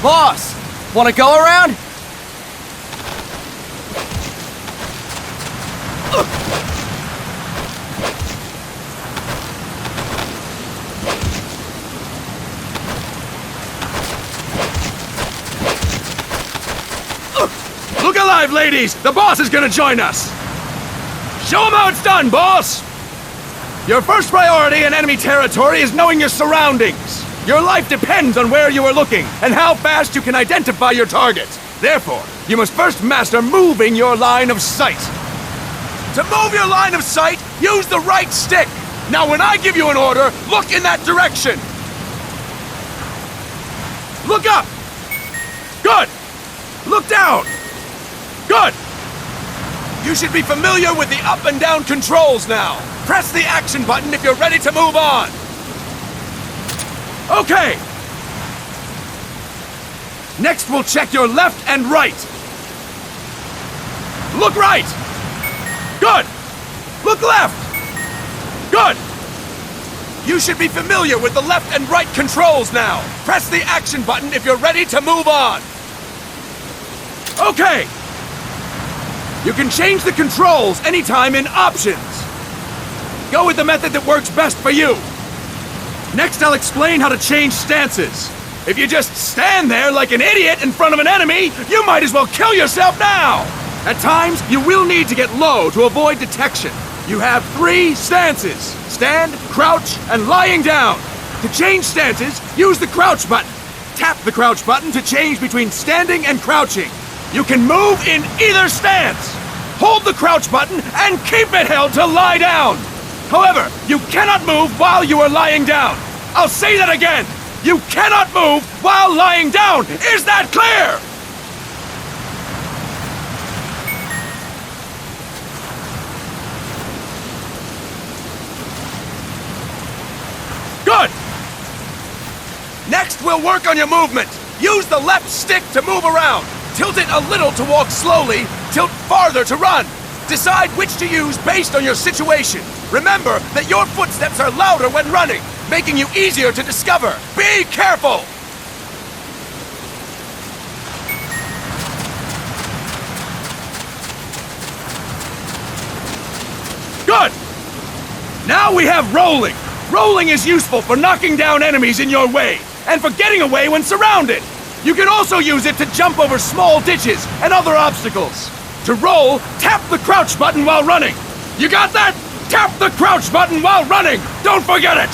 Boss, wanna go around? Look alive, ladies! The boss is gonna join us! Show him how it's done, boss! Your first priority in enemy territory is knowing your surroundings. Your life depends on where you are looking and how fast you can identify your targets. Therefore, you must first master moving your line of sight. To move your line of sight, use the right stick. Now when I give you an order, look in that direction. Look up! Good! Look down! Good! You should be familiar with the up and down controls now. Press the action button if you're ready to move on. Okay! Next we'll check your left and right. Look right! Good! Look left! Good! You should be familiar with the left and right controls now. Press the action button if you're ready to move on. Okay! You can change the controls anytime in Options. Go with the method that works best for you. Next, I'll explain how to change stances. If you just stand there like an idiot in front of an enemy, you might as well kill yourself now! At times, you will need to get low to avoid detection. You have 3 stances: stand, crouch, and lying down. To change stances, use the crouch button. Tap the crouch button to change between standing and crouching. You can move in either stance. Hold the crouch button and keep it held to lie down. However, you cannot move while you are lying down. I'll say that again. You cannot move while lying down. Is that clear? Good. Next, we'll work on your movement. Use the left stick to move around. Tilt it a little to walk slowly, tilt farther to run. Decide which to use based on your situation. Remember that your footsteps are louder when running, making you easier to discover. Be careful! Good! Now we have rolling. Rolling is useful for knocking down enemies in your way, and for getting away when surrounded. You can also use it to jump over small ditches and other obstacles. To roll, tap the crouch button while running. You got that? Tap the crouch button while running! Don't forget it!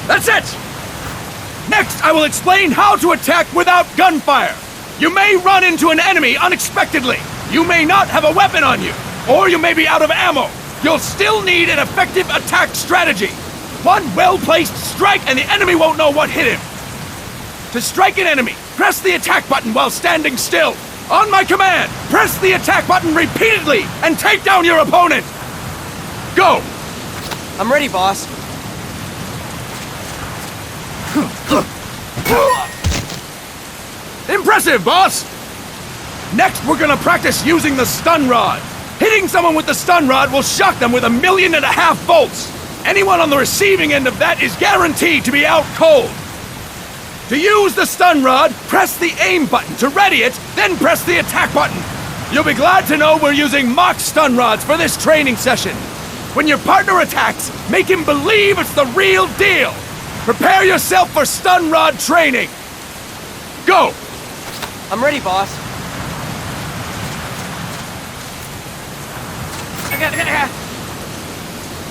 That's it! Next, I will explain how to attack without gunfire. You may run into an enemy unexpectedly. You may not have a weapon on you, or you may be out of ammo. You'll still need an effective attack strategy. One well-placed strike and the enemy won't know what hit him. To strike an enemy, press the attack button while standing still. On my command, press the attack button repeatedly and take down your opponent. Go! I'm ready, boss. Impressive, boss! Next, we're gonna practice using the stun rod. Hitting someone with the stun rod will shock them with 1.5 million volts. Anyone on the receiving end of that is guaranteed to be out cold. To use the stun rod, press the aim button to ready it, then press the attack button. You'll be glad to know we're using mock stun rods for this training session. When your partner attacks, make him believe it's the real deal. Prepare yourself for stun rod training. Go! I'm ready, boss.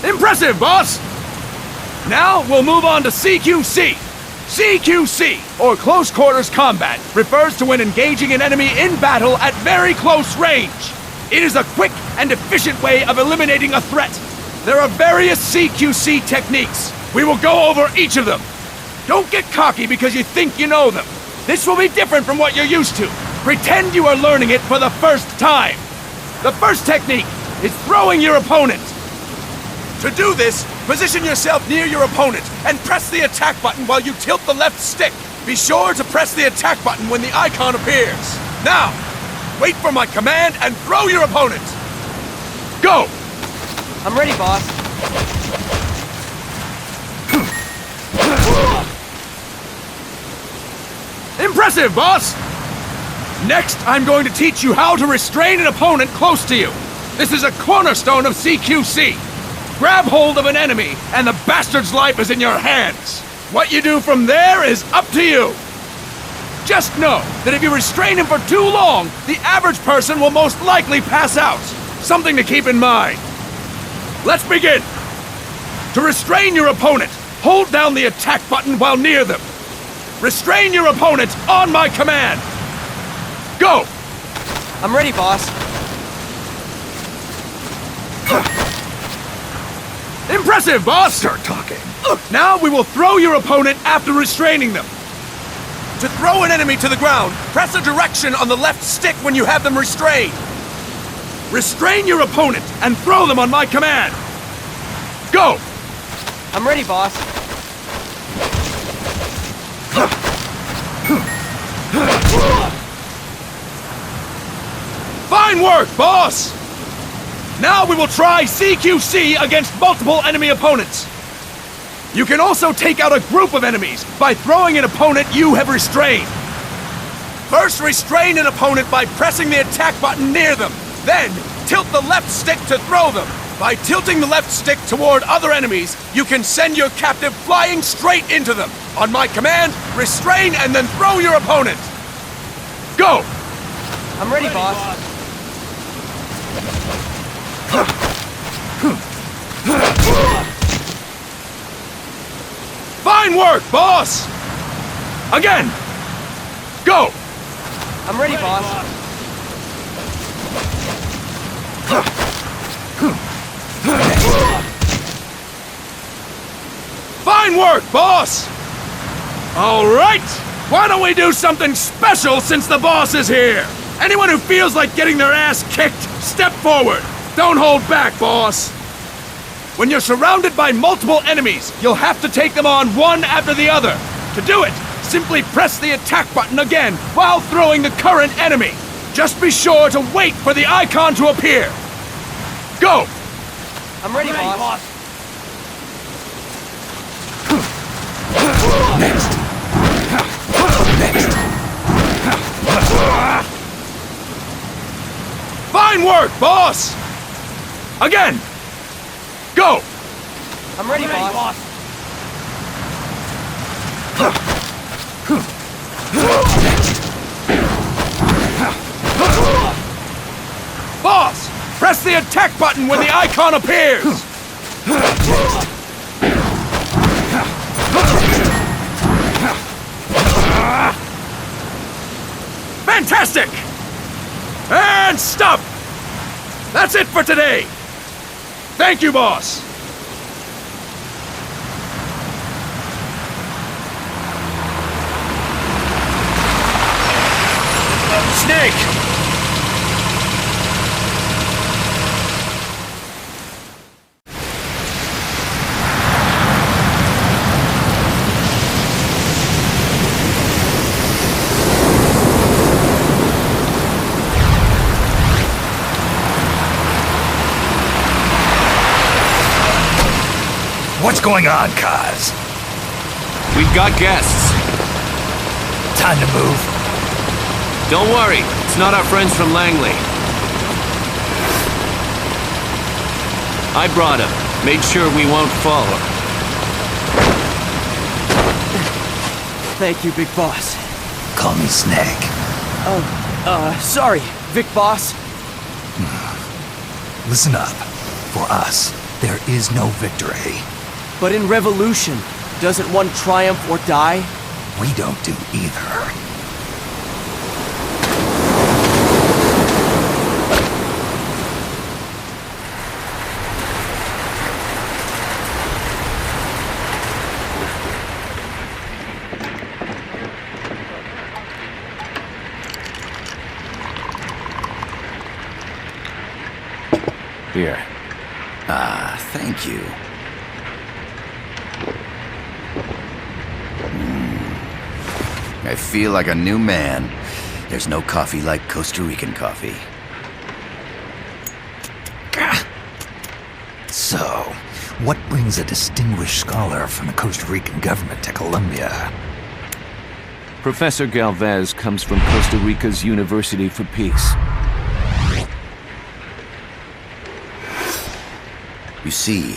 Impressive, boss! Now we'll move on to CQC. CQC, or Close Quarters Combat, refers to when engaging an enemy in battle at very close range. It is a quick and efficient way of eliminating a threat. There are various CQC techniques. We will go over each of them. Don't get cocky because you think you know them. This will be different from what you're used to. Pretend you are learning it for the first time. The first technique is throwing your opponent. To do this, position yourself near your opponent and press the attack button while you tilt the left stick. Be sure to press the attack button when the icon appears. Now, Wait for my command and throw your opponent! Go! I'm ready, boss. Impressive, boss! Next, I'm going to teach you how to restrain an opponent close to you. This is a cornerstone of CQC. Grab hold of an enemy, and the bastard's life is in your hands. What you do from there is up to you. Just know that if you restrain him for too long, the average person will most likely pass out. Something to keep in mind. Let's begin. To restrain your opponent, hold down the attack button while near them. Restrain your opponent on my command. Go! I'm ready, boss. Impressive, boss! Start talking. Now we will throw your opponent after restraining them. To throw an enemy to the ground, press a direction on the left stick when you have them restrained. Restrain your opponent and throw them on my command. Go! I'm ready, boss. Fine work, boss! Now we will try CQC against multiple enemy opponents. You can also take out a group of enemies by throwing an opponent you have restrained. First, restrain an opponent by pressing the attack button near them. Then, tilt the left stick to throw them. By tilting the left stick toward other enemies, you can send your captive flying straight into them. On my command, restrain and then throw your opponent. Go! I'm ready, boss. Fine work, boss! Again! Go! I'm ready, boss. Fine work, boss! All right! Why don't we do something special since the boss is here? Anyone who feels like getting their ass kicked, step forward. Don't hold back, boss. When you're surrounded by multiple enemies, you'll have to take them on one after the other. To do it, simply press the attack button again while throwing the current enemy. Just be sure to wait for the icon to appear. Go! I'm ready, boss. Next. Fine work, boss! Again! Go! I'm ready, boss. Boss! Press the attack button when the icon appears! Fantastic! And stop! That's it for today! Thank you, boss! Snake! What's going on, Kaz? We've got guests. Time to move. Don't worry, it's not our friends from Langley. I brought him. Made sure we won't follow. Thank you, Big Boss. Call me Snake. Sorry, Vic Boss. Listen up. For us, there is no victory. But in Revolution, doesn't one triumph or die? We don't do either. Here. Thank you. I feel like a new man. There's no coffee like Costa Rican coffee. So, what brings a distinguished scholar from the Costa Rican government to Colombia? Professor Galvez comes from Costa Rica's University for Peace. You see,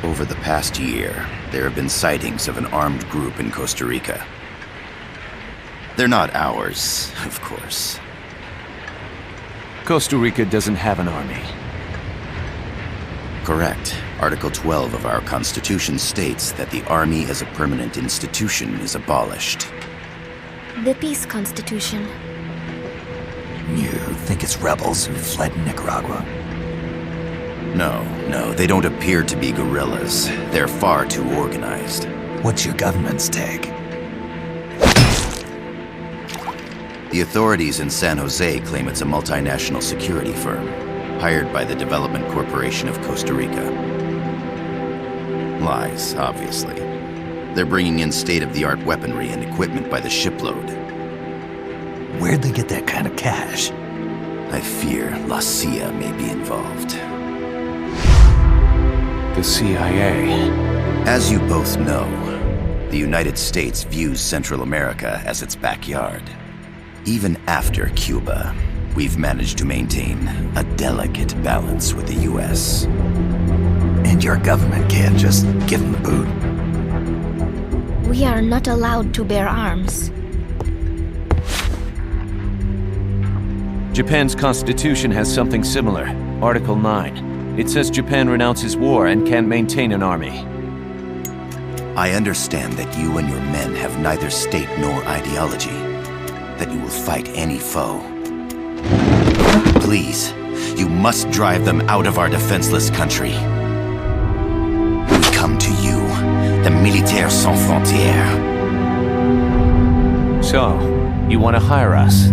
over the past year, there have been sightings of an armed group in Costa Rica. They're not ours, of course. Costa Rica doesn't have an army. Correct. Article 12 of our Constitution states that the Army as a permanent institution is abolished. The Peace Constitution. You think it's rebels who fled Nicaragua? No, they don't appear to be guerrillas. They're far too organized. What's your government's take? The authorities in San Jose claim it's a multinational security firm, hired by the Development Corporation of Costa Rica. Lies, obviously. They're bringing in state-of-the-art weaponry and equipment by the shipload. Where'd they get that kind of cash? I fear La CIA may be involved. The CIA. As you both know, the United States views Central America as its backyard. Even after Cuba, we've managed to maintain a delicate balance with the US. And your government can't just give them the boot? We are not allowed to bear arms. Japan's constitution has something similar. Article 9. It says Japan renounces war and can't maintain an army. I understand that you and your men have neither state nor ideology. That you will fight any foe. Please, you must drive them out of our defenseless country. We come to you, the Militaires Sans Frontières. So, you want to hire us?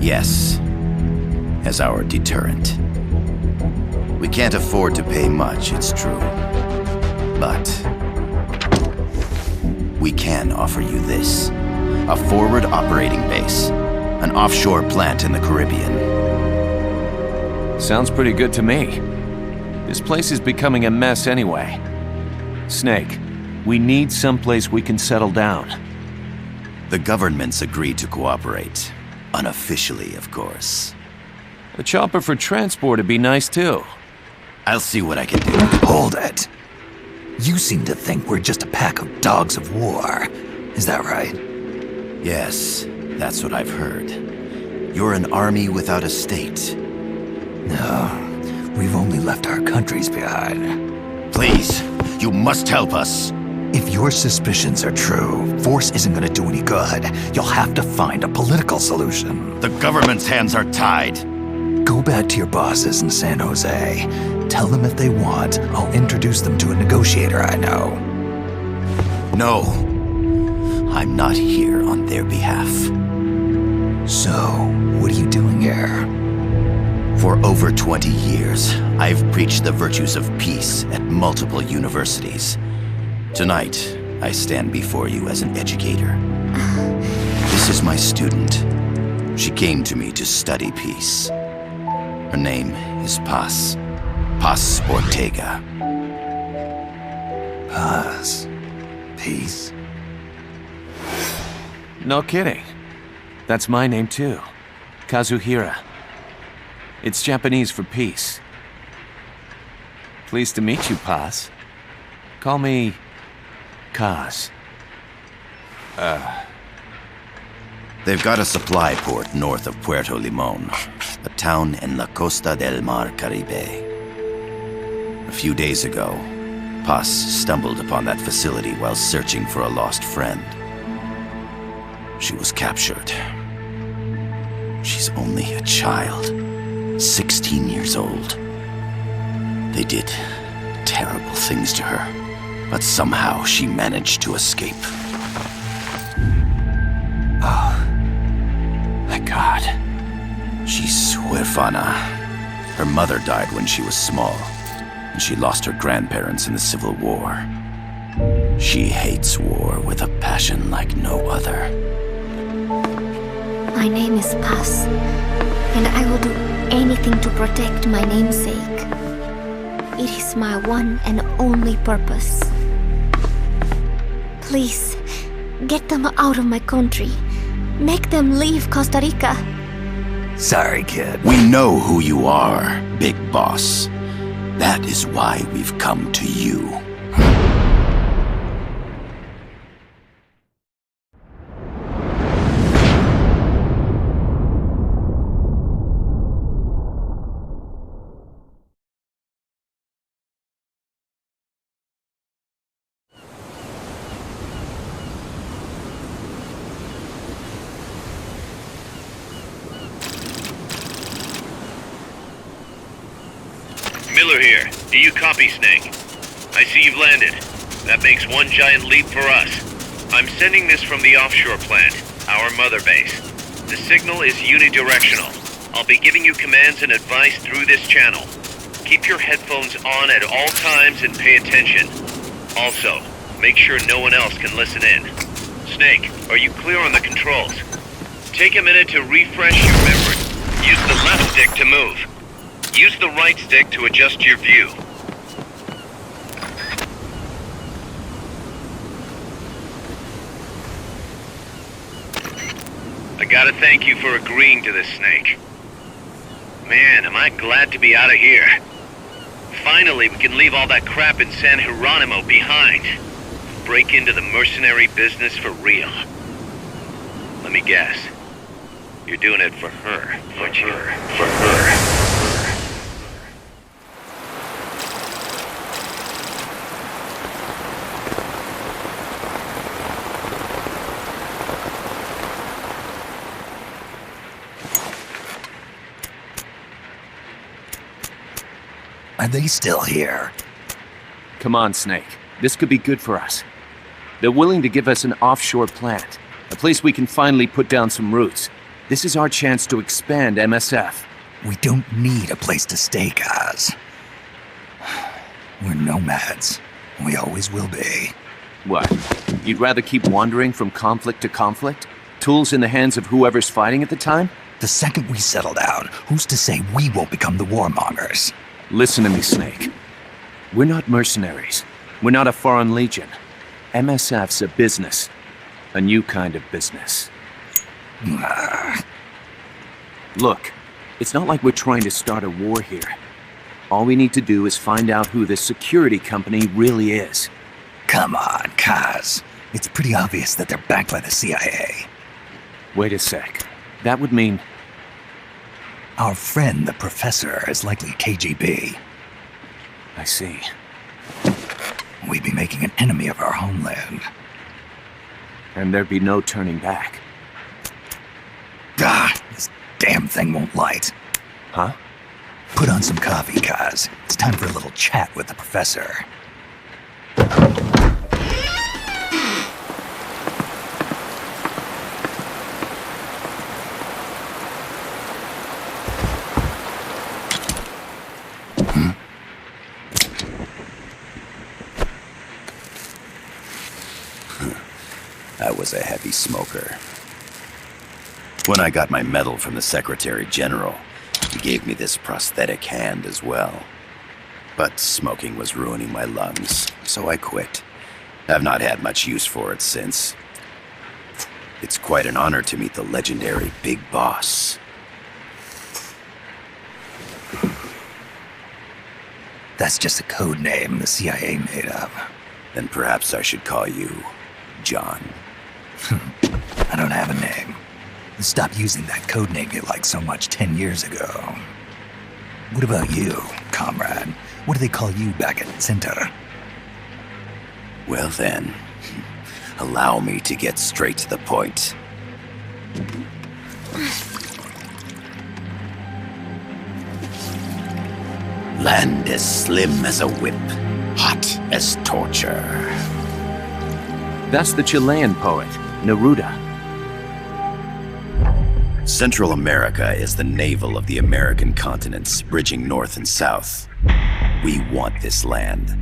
Yes, as our deterrent. We can't afford to pay much, it's true. But we can offer you this. A forward operating base. An offshore plant in the Caribbean. Sounds pretty good to me. This place is becoming a mess anyway. Snake, we need someplace we can settle down. The government's agreed to cooperate. Unofficially, of course. A chopper for transport would be nice too. I'll see what I can do. Hold it. You seem to think we're just a pack of dogs of war. Is that right? Yes, that's what I've heard. You're an army without a state. No, we've only left our countries behind. Please, you must help us. If your suspicions are true, force isn't gonna do any good. You'll have to find a political solution. The government's hands are tied. Go back to your bosses in San Jose. Tell them if they want, I'll introduce them to a negotiator I know. No. I'm not here on their behalf. So, what are you doing here? For over 20 years, I've preached the virtues of peace at multiple universities. Tonight, I stand before you as an educator. This is my student. She came to me to study peace. Her name is Paz. Paz Ortega. Paz. Peace. No kidding. That's my name too. Kazuhira. It's Japanese for peace. Pleased to meet you, Paz. Call me Kaz. They've got a supply port north of Puerto Limon, a town in La Costa del Mar Caribe. A few days ago, Paz stumbled upon that facility while searching for a lost friend. She was captured. She's only a child, 16 years old. They did terrible things to her, but somehow she managed to escape. Oh, my God. She's huérfana. Her mother died when she was small, and she lost her grandparents in the Civil War. She hates war with a passion like no other. My name is Paz, and I will do anything to protect my namesake. It is my one and only purpose. Please, get them out of my country. Make them leave Costa Rica. Sorry, kid. We know who you are, Big Boss. That is why we've come to you. Miller here. Do you copy, Snake? I see you've landed. That makes one giant leap for us. I'm sending this from the offshore plant, our mother base. The signal is unidirectional. I'll be giving you commands and advice through this channel. Keep your headphones on at all times and pay attention. Also, make sure no one else can listen in. Snake, are you clear on the controls? Take a minute to refresh your memory. Use the left stick to move. Use the right stick to adjust your view. I gotta thank you for agreeing to this, Snake. Man, am I glad to be out of here. Finally, we can leave all that crap in San Geronimo behind. Break into the mercenary business for real. Let me guess. You're doing it for her, aren't you? For her. Are they still here? Come on, Snake. This could be good for us. They're willing to give us an offshore plant, a place we can finally put down some roots. This is our chance to expand MSF. We don't need a place to stay, guys. We're nomads. We always will be. What? You'd rather keep wandering from conflict to conflict? Tools in the hands of whoever's fighting at the time? The second we settle down, who's to say we won't become the warmongers? Listen to me, Snake. We're not mercenaries. We're not a foreign legion. MSF's a business. A new kind of business. Look, it's not like we're trying to start a war here. All we need to do is find out who this security company really is. Come on, Kaz. It's pretty obvious that they're backed by the CIA. Wait a sec. That would mean... Our friend, the Professor, is likely KGB. I see. We'd be making an enemy of our homeland. And there'd be no turning back. This damn thing won't light. Huh? Put on some coffee, Kaz. It's time for a little chat with the Professor. I was a heavy smoker. When I got my medal from the Secretary General, he gave me this prosthetic hand as well. But smoking was ruining my lungs, so I quit. I've not had much use for it since. It's quite an honor to meet the legendary Big Boss. That's just a code name the CIA made up. Then perhaps I should call you John. I don't have a name. Stop using that code name you liked so much 10 years ago. What about you, comrade? What do they call you back at Center? Well then, allow me to get straight to the point. Land as slim as a whip, hot as torture. That's the Chilean poet, Neruda. Central America is the navel of the American continents, bridging north and south. We want this land.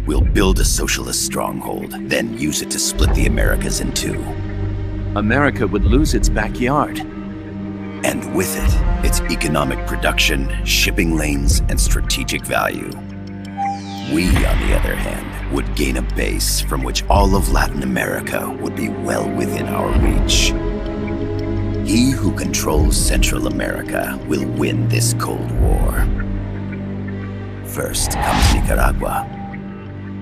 We'll build a socialist stronghold, then use it to split the Americas in two. America would lose its backyard. And with it, its economic production, shipping lanes, and strategic value. We, on the other hand, would gain a base from which all of Latin America would be well within our reach. He who controls Central America will win this Cold War. First comes Nicaragua,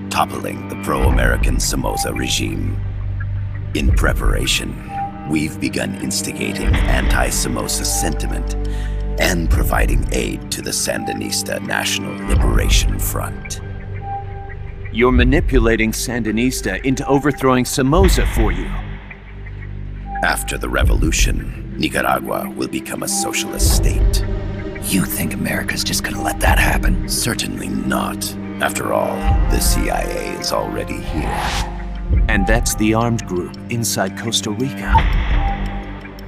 toppling the pro-American Somoza regime. In preparation, we've begun instigating anti-Somoza sentiment and providing aid to the Sandinista National Liberation Front. You're manipulating Sandinista into overthrowing Somoza for you. After the revolution, Nicaragua will become a socialist state. You think America's just gonna let that happen? Certainly not. After all, the CIA is already here. And that's the armed group inside Costa Rica.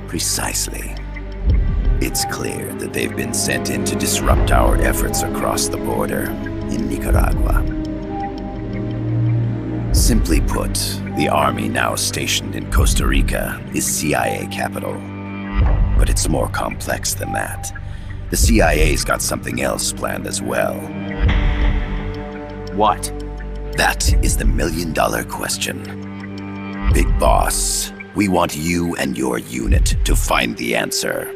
Precisely. It's clear that they've been sent in to disrupt our efforts across the border in Nicaragua. Simply put, the army now stationed in Costa Rica is CIA capital. But it's more complex than that. The CIA's got something else planned as well. What? That is the million-dollar question. Big Boss, we want you and your unit to find the answer.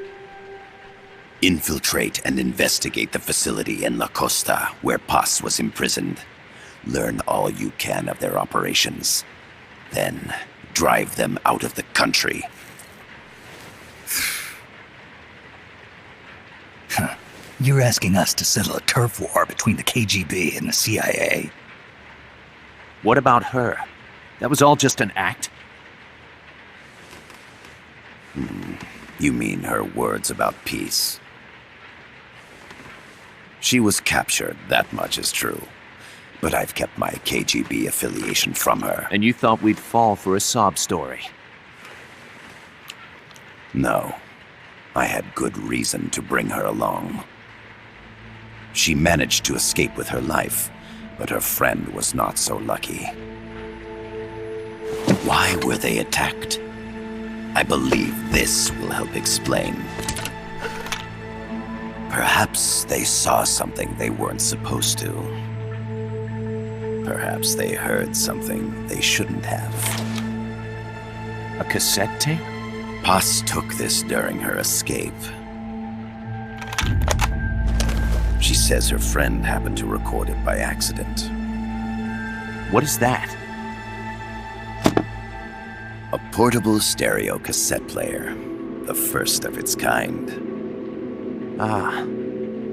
Infiltrate and investigate the facility in La Costa where Paz was imprisoned. Learn all you can of their operations. Then, drive them out of the country. You're asking us to settle a turf war between the KGB and the CIA? What about her? That was all just an act? You mean her words about peace? She was captured, that much is true. But I've kept my KGB affiliation from her. And you thought we'd fall for a sob story? No. I had good reason to bring her along. She managed to escape with her life, but her friend was not so lucky. Why were they attacked? I believe this will help explain. Perhaps they saw something they weren't supposed to. Perhaps they heard something they shouldn't have. A cassette tape? Paz took this during her escape. She says her friend happened to record it by accident. What is that? A portable stereo cassette player. The first of its kind. Ah,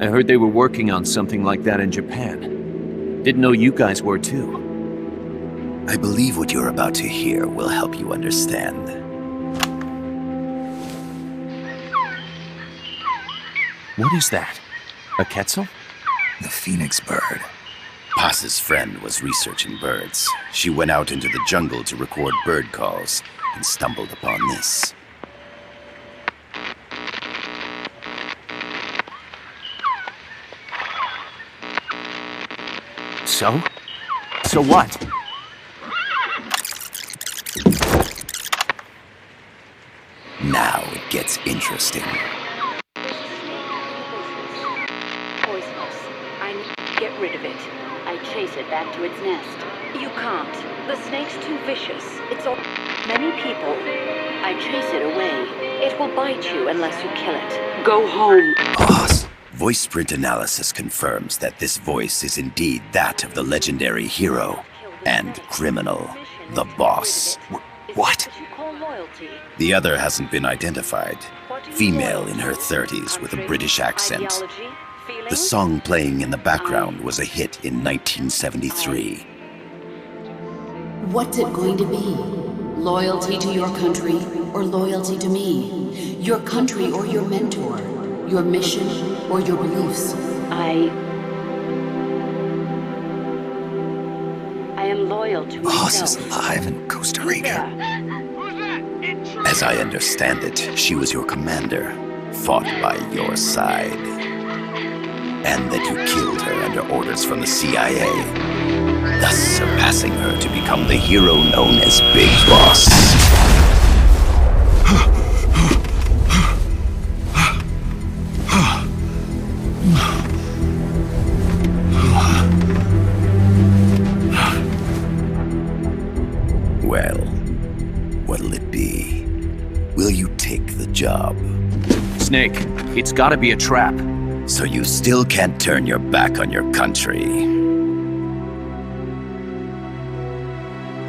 I heard they were working on something like that in Japan. Didn't know you guys were too. I believe what you're about to hear will help you understand. What is that? A Quetzal? The phoenix bird. Paz's friend was researching birds. She went out into the jungle to record bird calls and stumbled upon this. So? So what? Now it gets interesting. Poisonous. I need to get rid of it. I chase it back to its nest. You can't. The snake's too vicious. It's all many people. I chase it away. It will bite you unless you kill it. Go home. Boss. Voice print analysis confirms that this voice is indeed that of the legendary hero and criminal, the Boss. What? The other hasn't been identified. Female in her 30s with a British accent. The song playing in the background was a hit in 1973. What's it going to be? Loyalty to your country or loyalty to me? Your country or your mentor? Your mission or your beliefs? I am loyal to Boss myself. is alive in Costa Rica. As I understand it, she was your commander, fought by your side. And that you killed her under orders from the CIA, thus surpassing her to become the hero known as Big Boss. What'll it be? Will you take the job? Snake, it's gotta be a trap. So you still can't turn your back on your country?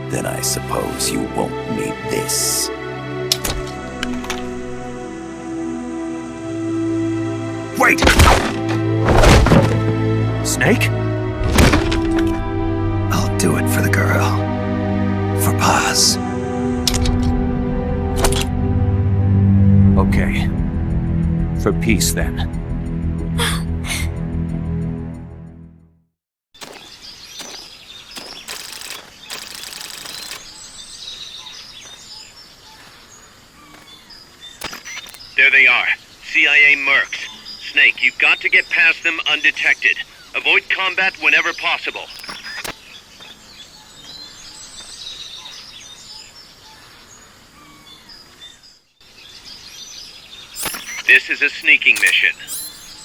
Then I suppose you won't need this. Wait! Snake? I'll do it for the girl. For Paz. Okay. For peace, then. There they are. CIA mercs. Snake, you've got to get past them undetected. Avoid combat whenever possible. This is a sneaking mission.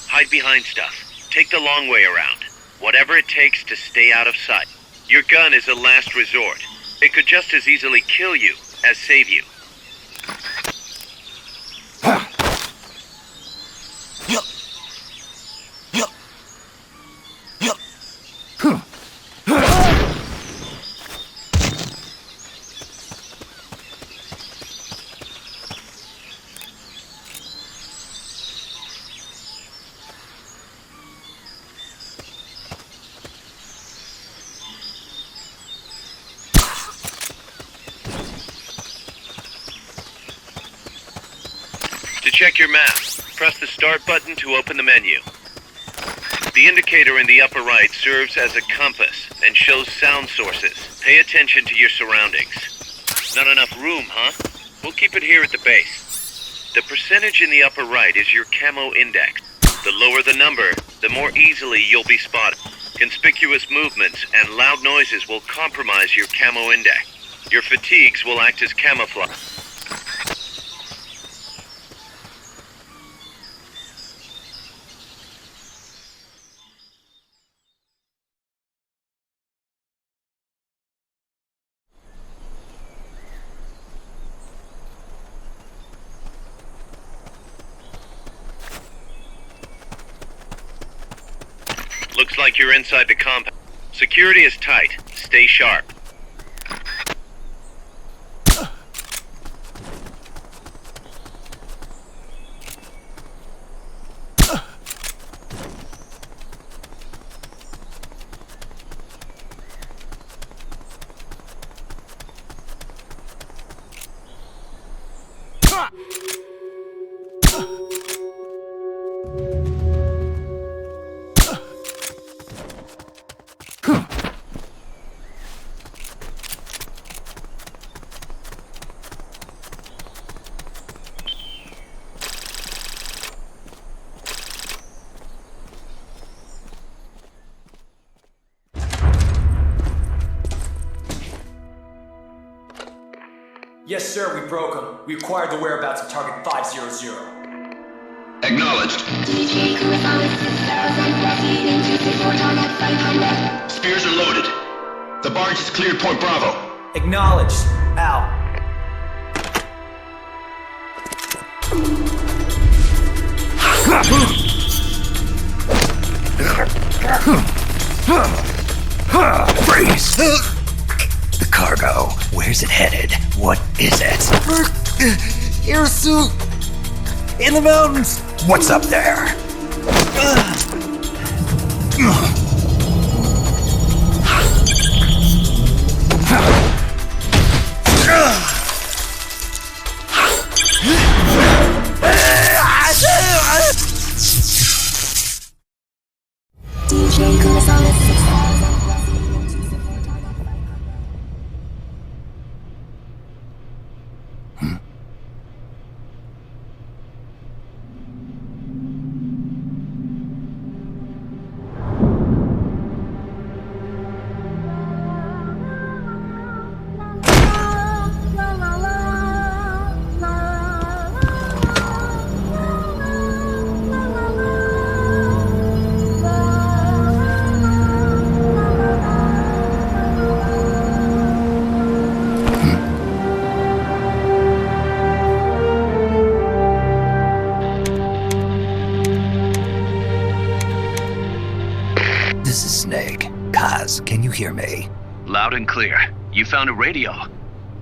Hide behind stuff. Take the long way around. Whatever it takes to stay out of sight. Your gun is a last resort. It could just as easily kill you as save you. To check your map, press the start button to open the menu. The indicator in the upper right serves as a compass and shows sound sources. Pay attention to your surroundings. Not enough room, huh? We'll keep it here at the base. The percentage in the upper right is your camo index. The lower the number, the more easily you'll be spotted. Conspicuous movements and loud noises will compromise your camo index. Your fatigues will act as camouflage. Looks like you're inside the compound. Security is tight. Stay sharp. Yes, sir, we broke them. We acquired the whereabouts of target 500. Acknowledged. Spears are loaded. The barge has cleared Point Bravo. Acknowledged. Out. Freeze! The cargo. Where's it headed? What is it? Irasu! In the mountains! What's up there? DJ Gonzalez 6000. hear me? Loud and clear. You found a radio.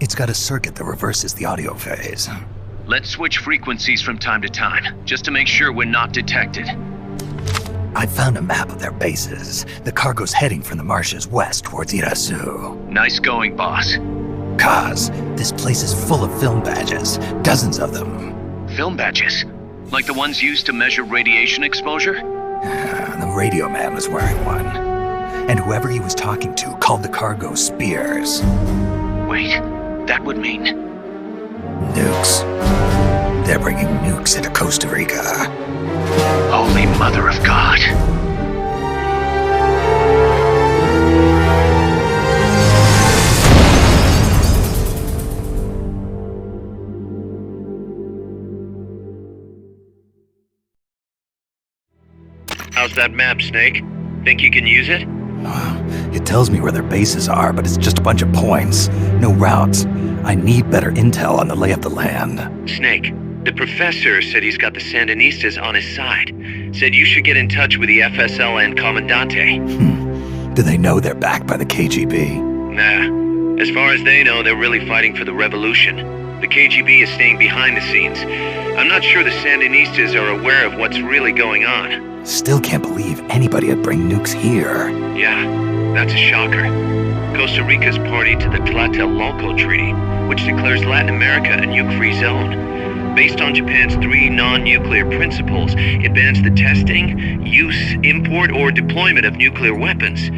It's got a circuit that reverses the audio phase. Let's switch frequencies from time to time, just to make sure we're not detected. I found a map of their bases. The cargo's heading from the marshes west towards Irasu. Nice going, boss. Kaz, this place is full of film badges. Dozens of them. Film badges? Like the ones used to measure radiation exposure? The radio man was wearing one. And whoever he was talking to called the cargo Spears. Wait, that would mean... Nukes. They're bringing nukes into Costa Rica. Holy Mother of God. How's that map, Snake? Think you can use it? It tells me where their bases are, but it's just a bunch of points. No routes. I need better intel on the lay of the land. Snake, the professor said he's got the Sandinistas on his side. Said you should get in touch with the FSL and Comandante. Do they know they're backed by the KGB? Nah. As far as they know, they're really fighting for the revolution. The KGB is staying behind the scenes. I'm not sure the Sandinistas are aware of what's really going on. Still can't believe anybody would bring nukes here. Yeah, that's a shocker. Costa Rica's party to the Tlatelolco Treaty, which declares Latin America a nuke-free zone. Based on Japan's 3 non-nuclear principles, it bans the testing, use, import, or deployment of nuclear weapons.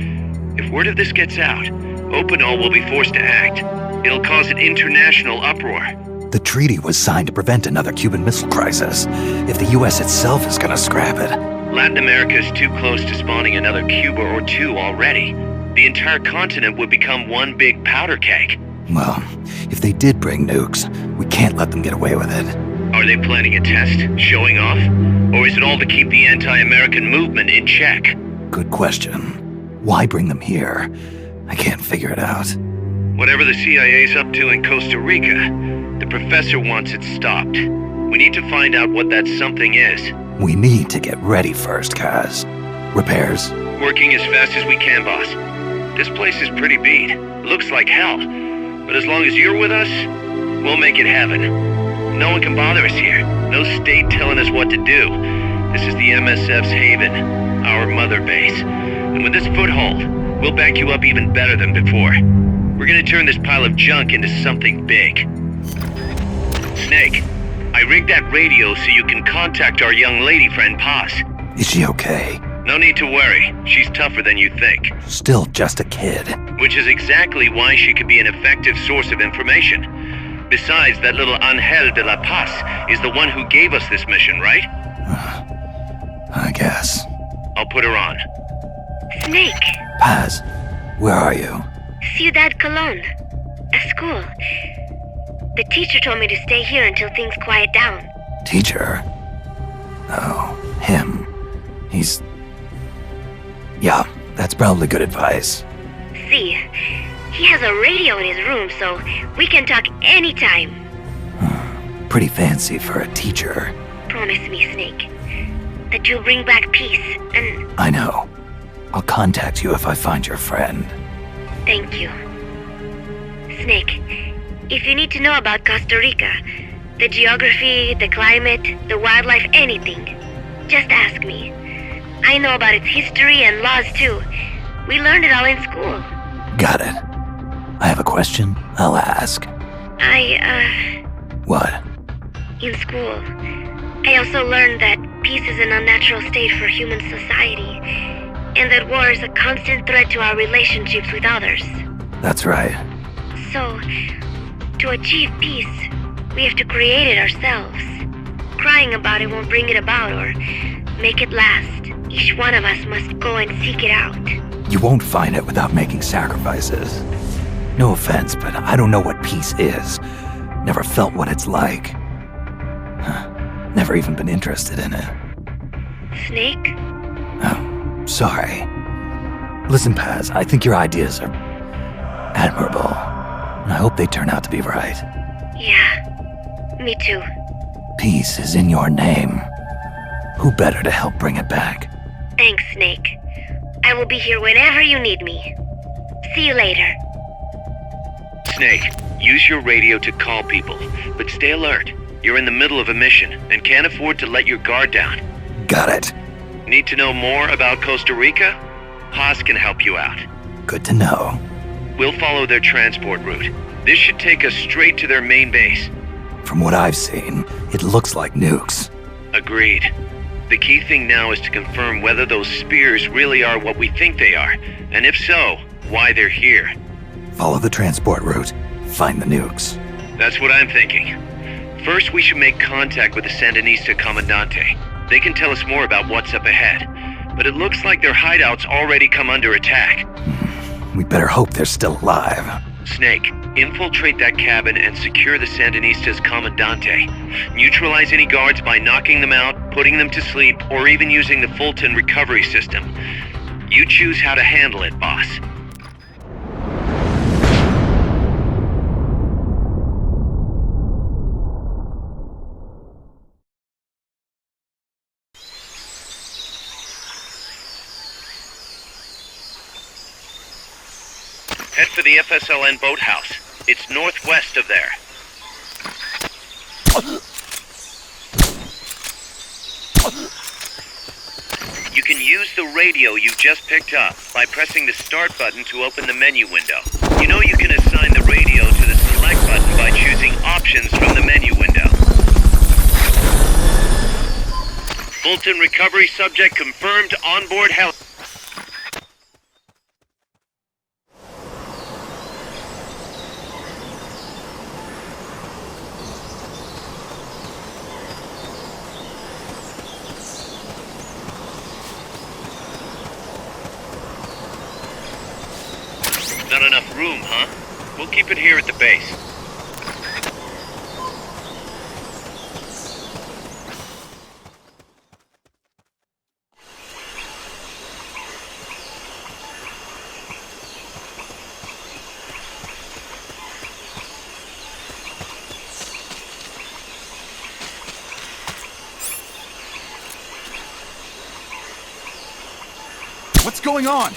If word of this gets out, Opinol will be forced to act. It'll cause an international uproar. The treaty was signed to prevent another Cuban Missile Crisis. If the U.S. itself is gonna scrap it... Latin America is too close to spawning another Cuba or 2 already. The entire continent would become one big powder keg. Well, if they did bring nukes, we can't let them get away with it. Are they planning a test? Showing off? Or is it all to keep the anti-American movement in check? Good question. Why bring them here? I can't figure it out. Whatever the CIA's up to in Costa Rica, the professor wants it stopped. We need to find out what that something is. We need to get ready first, Kaz. Repairs? Working as fast as we can, boss. This place is pretty beat. Looks like hell. But as long as you're with us, we'll make it heaven. No one can bother us here. No state telling us what to do. This is the MSF's haven, our mother base. And with this foothold, we'll back you up even better than before. We're gonna turn this pile of junk into something big. Snake, I rigged that radio so you can contact our young lady friend Paz. Is she okay? No need to worry. She's tougher than you think. Still just a kid. Which is exactly why she could be an effective source of information. Besides, that little Angel de la Paz is the one who gave us this mission, right? I guess. I'll put her on. Snake. Paz, where are you? Ciudad Colon. A school. The teacher told me to stay here until things quiet down. Teacher? Oh, him. He's... Yeah, that's probably good advice. See, he has a radio in his room, so we can talk anytime. Pretty fancy for a teacher. Promise me, Snake, that you'll bring back peace, and... I know. I'll contact you if I find your friend. Thank you. Snake, if you need to know about Costa Rica, the geography, the climate, the wildlife, anything, just ask me. I know about its history and laws too. We learned it all in school. Got it. I have a question. I'll ask. What? In school, I also learned that peace is an unnatural state for human society, and that war is a constant threat to our relationships with others. That's right. So, to achieve peace, we have to create it ourselves. Crying about it won't bring it about or make it last. Each one of us must go and seek it out. You won't find it without making sacrifices. No offense, but I don't know what peace is. Never felt what it's like. Never even been interested in it. Snake? Oh, sorry. Listen, Paz, I think your ideas are admirable. And I hope they turn out to be right. Yeah, me too. Peace is in your name. Who better to help bring it back? Thanks, Snake. I will be here whenever you need me. See you later. Snake, use your radio to call people, but stay alert. You're in the middle of a mission and can't afford to let your guard down. Got it. Need to know more about Costa Rica? Haas can help you out. Good to know. We'll follow their transport route. This should take us straight to their main base. From what I've seen, it looks like nukes. Agreed. The key thing now is to confirm whether those spears really are what we think they are, and if so, why they're here. Follow the transport route. Find the nukes. That's what I'm thinking. First, we should make contact with the Sandinista Comandante. They can tell us more about what's up ahead. But it looks like their hideout's already come under attack. We better hope they're still alive. Snake, infiltrate that cabin and secure the Sandinista's Comandante. Neutralize any guards by knocking them out, putting them to sleep, or even using the Fulton recovery system. You choose how to handle it, boss. Head for the FSLN boathouse. It's northwest of there. You can use the radio you just picked up by pressing the start button to open the menu window. You know you can assign the radio to the select button by choosing options from the menu window. Fulton recovery subject confirmed onboard heli. Not enough room, huh? We'll keep it here at the base. What's going on?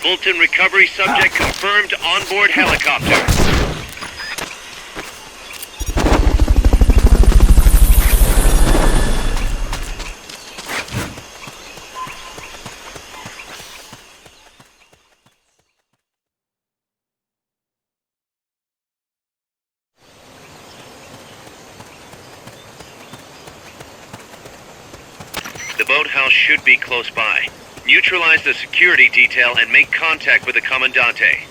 Fulton recovery subject confirmed onboard helicopter. The boathouse should be close by. Neutralize the security detail and make contact with the Comandante.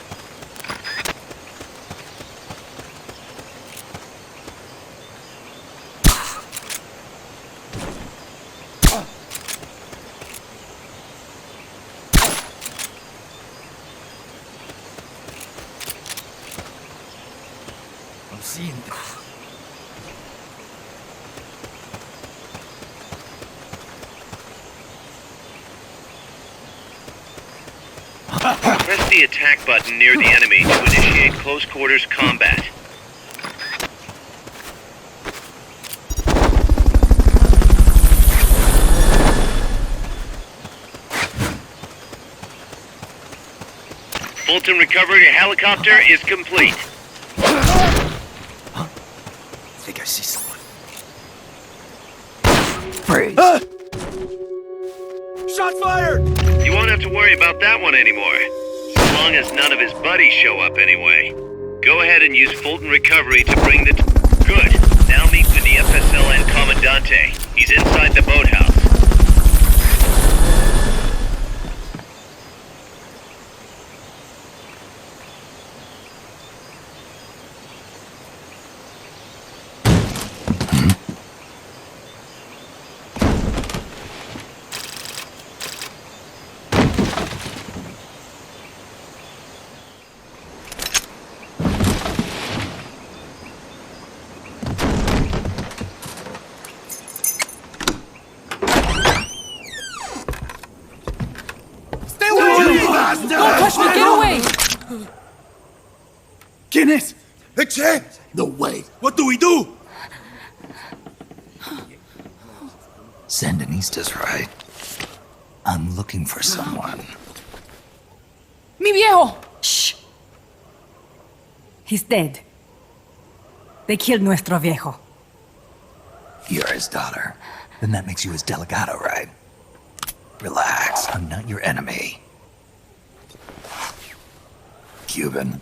Press the attack button near the enemy to initiate close quarters combat. Fulton recovery helicopter is complete. I think I see someone. Freeze. Shot fired! You won't have to worry about that one anymore. As long as none of his buddies show up anyway. Go ahead and use Fulton recovery to bring the... Good. Now meet with the FSLN Comandante. He's inside the boathouse. ¿Quién es? Eche! No way. What do we do? Sandinista's right. I'm looking for someone. ¡Mi viejo! Shh. He's dead. They killed nuestro viejo. You're his daughter. Then that makes you his delegado, right? Relax, I'm not your enemy. Cuban.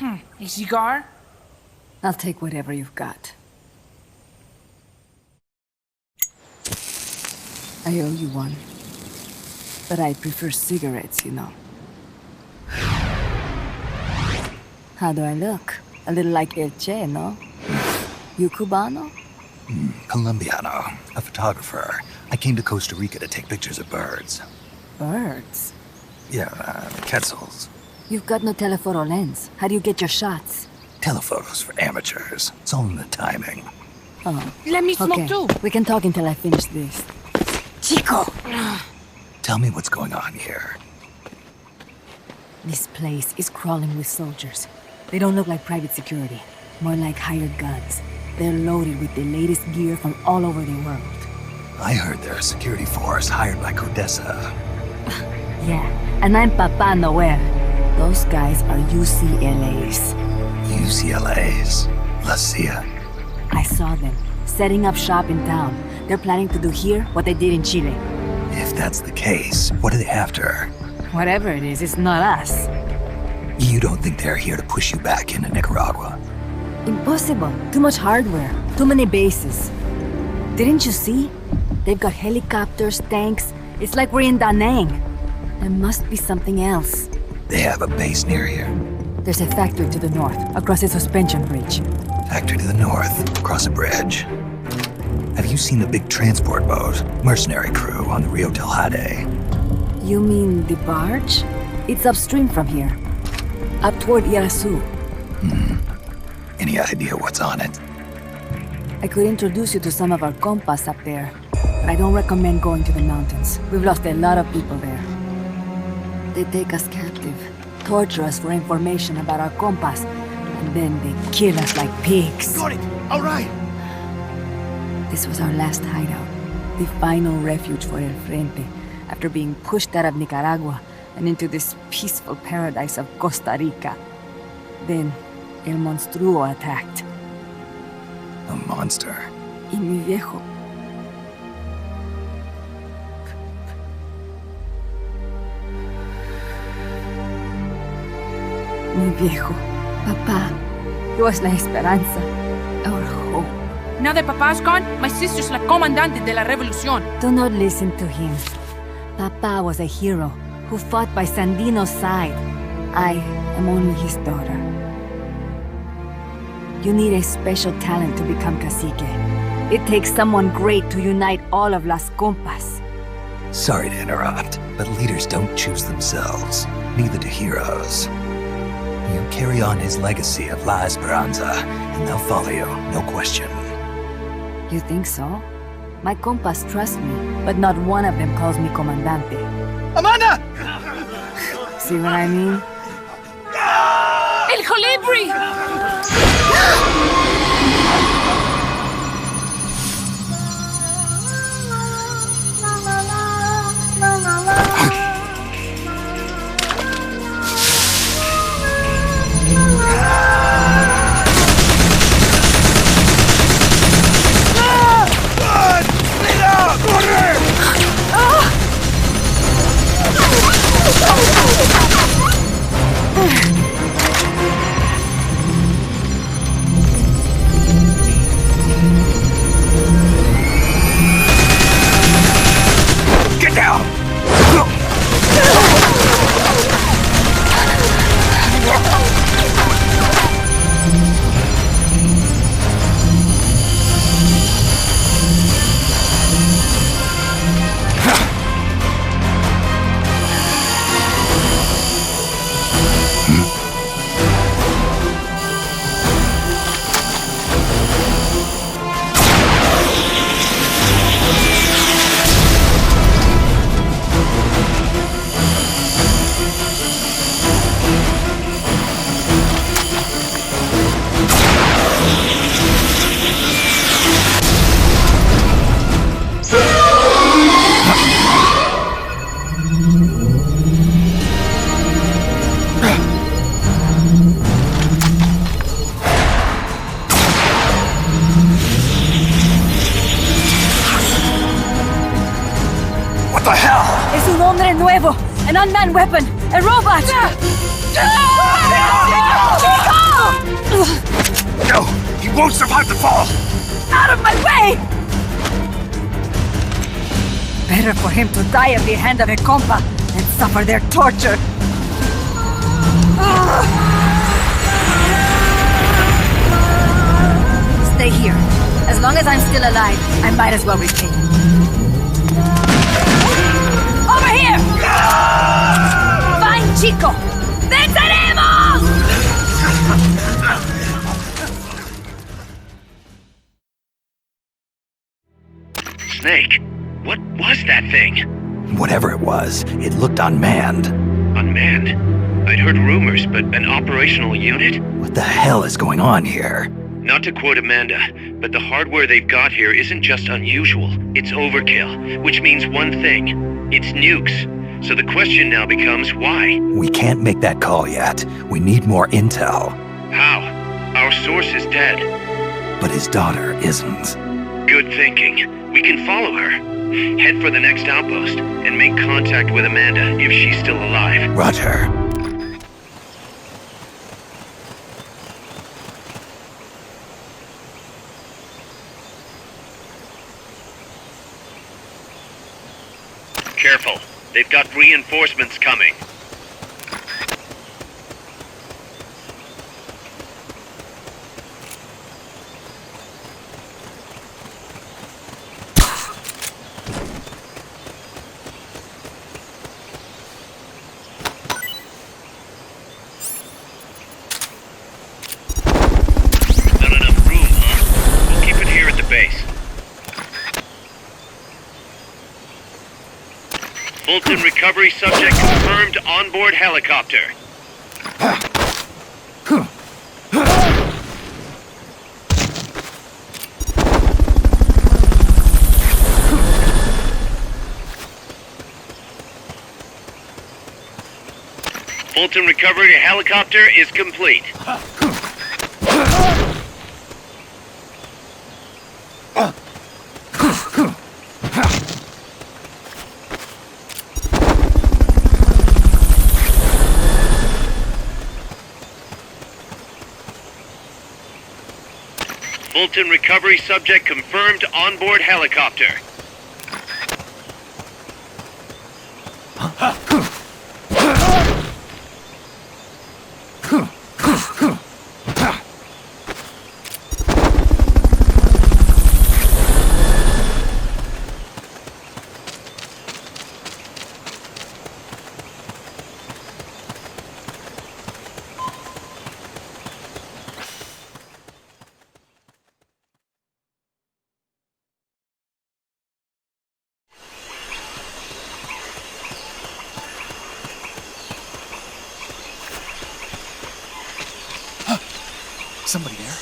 A cigar? I'll take whatever you've got. I owe you one. But I prefer cigarettes, you know. How do I look? A little like El Che, no? You Cubano? Colombiano, a photographer. I came to Costa Rica to take pictures of birds. Birds? Yeah, quetzals. You've got no telephoto lens. How do you get your shots? Telephotos for amateurs. It's all in the timing. Oh. Let me smoke Okay, too. we can talk until I finish this. Chico! Tell me what's going on here. This place is crawling with soldiers. They don't look like private security, more like hired guns. They're loaded with the latest gear from all over the world. I heard they're a security force hired by Codessa. Yeah, and I'm Papa Noel. Those guys are UCLA's. UCLA's? La CIA. I saw them, setting up shop in town. They're planning to do here what they did in Chile. If that's the case, what are they after? Whatever it is, it's not us. You don't think they're here to push you back into Nicaragua? Impossible. Too much hardware. Too many bases. Didn't you see? They've got helicopters, tanks. It's like we're in Da Nang. There must be something else. They have a base near here. There's a factory to the north, across a suspension bridge. Factory to the north, across a bridge. Have you seen the big transport boat, mercenary crew on the Rio del Jade? You mean the barge? It's upstream from here. Up toward Irasu. Any idea what's on it? I could introduce you to some of our compas up there, but I don't recommend going to the mountains. We've lost a lot of people there. They take us captive, torture us for information about our compas, and then they kill us like pigs. Got it. All right. This was our last hideout, the final refuge for El Frente, after being pushed out of Nicaragua and into this peaceful paradise of Costa Rica. Then, El Monstruo attacked. A monster. Y mi viejo. Mi viejo. Papá. He was la esperanza. Our hope. Now that Papa's gone, my sister's la comandante de la revolución. Do not listen to him. Papa was a hero who fought by Sandino's side. I am only his daughter. You need a special talent to become cacique. It takes someone great to unite all of Las Compas. Sorry to interrupt, but leaders don't choose themselves. Neither do heroes. You carry on his legacy of La Esperanza, and they'll follow you, no question. You think so? My compas trust me, but not one of them calls me comandante. Amanda! See what I mean? El Colibri! Evo! An unmanned weapon! A robot! No! He won't survive the fall! Out of my way! Better for him to die at the hand of a compa than suffer their torture. Stay here. As long as I'm still alive, I might as well repay. Over here! Fine, Chico! ¡Venceremos! Snake, what was that thing? Whatever it was, it looked unmanned. Unmanned? I'd heard rumors, but an operational unit? What the hell is going on here? Not to quote Amanda, but the hardware they've got here isn't just unusual, it's overkill, which means one thing. It's nukes. So the question now becomes, why? We can't make that call yet. We need more intel. How? Our source is dead. But his daughter isn't. Good thinking. We can follow her. Head for the next outpost, and make contact with Amanda if she's still alive. Roger. Careful. They've got reinforcements coming. Not enough room, huh? We'll keep it here at the base. Fulton recovery subject confirmed onboard helicopter. Fulton recovery helicopter is complete. Fulton recovery subject confirmed onboard helicopter. Somebody there?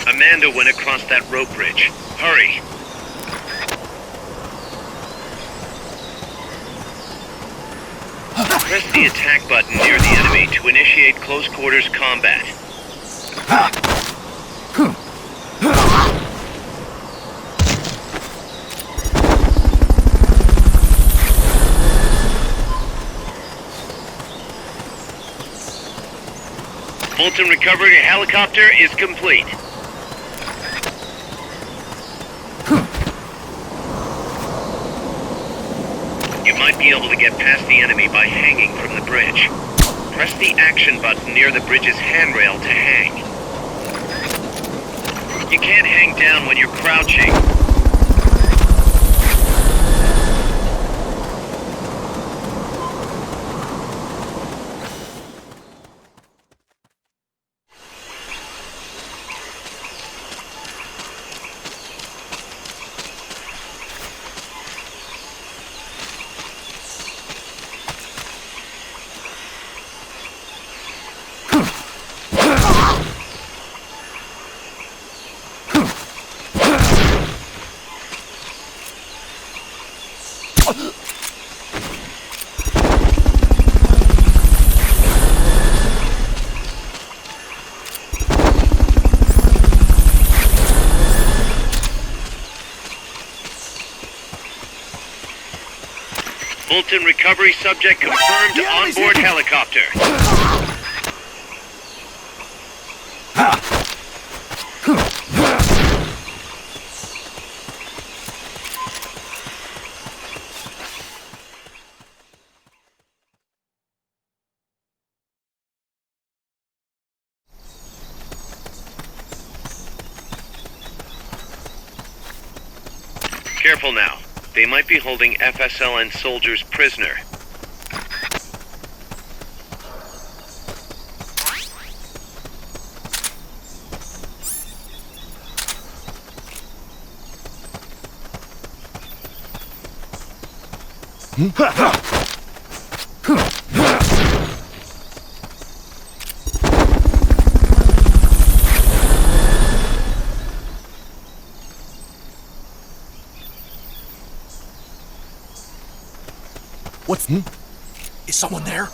Amanda went across that rope bridge. Hurry! Press the attack button near the enemy to initiate close quarters combat. Fulton recovery helicopter is complete. You might be able to get past the enemy by hanging from the bridge. Press the action button near the bridge's handrail to hang. You can't hang down when you're crouching. Fulton recovery subject confirmed onboard helicopter. Careful now. They might be holding FSLN soldiers prisoner. What's... Is someone there?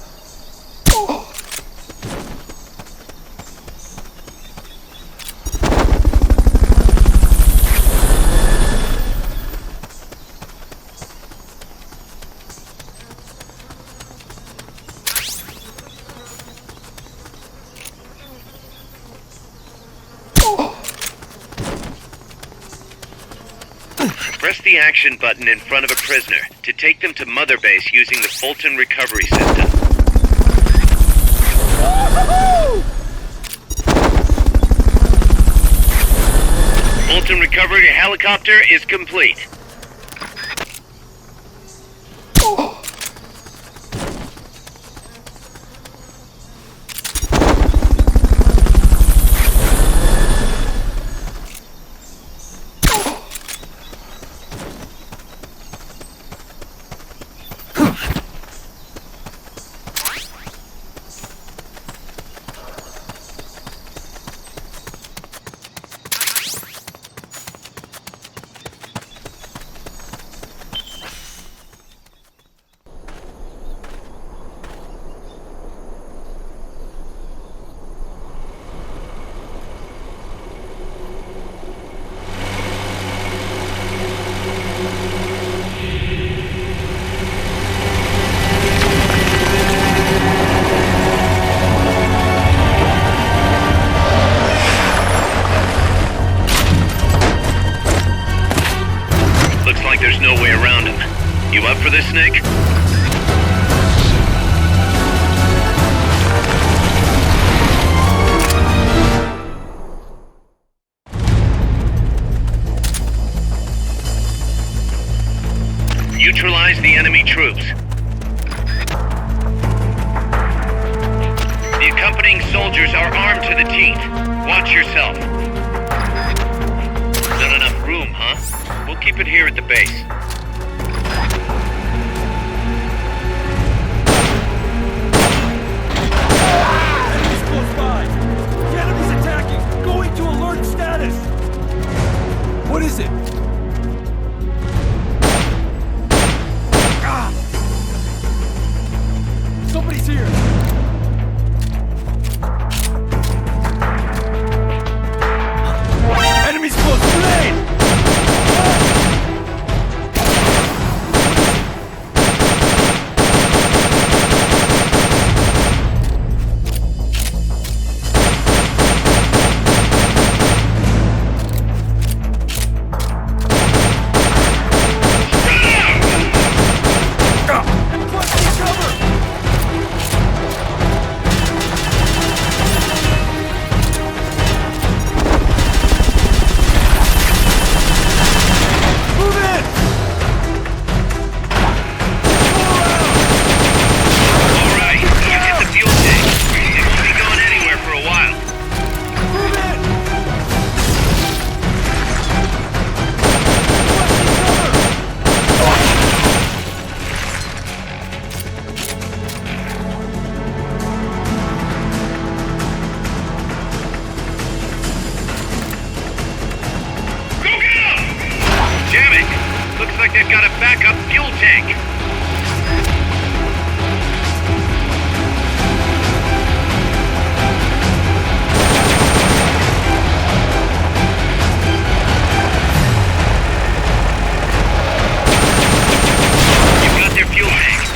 Press the action button in front of a prisoner to take them to Mother Base using the Fulton recovery system. Fulton recovery helicopter is complete. Looks like there's no way around him. You up for this, Snake? Neutralize the enemy troops. The accompanying soldiers are armed to the teeth. Watch yourself. Not enough room, huh? We'll keep it here at the base. Enemies close by! The enemy's attacking! Going to alert status! What is it? Ah! Somebody's here! Enemies close! Grenade! Looks like they've got a backup fuel tank. You've got their fuel tank.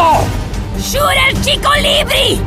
all! ¡Shoot el Chico Libri!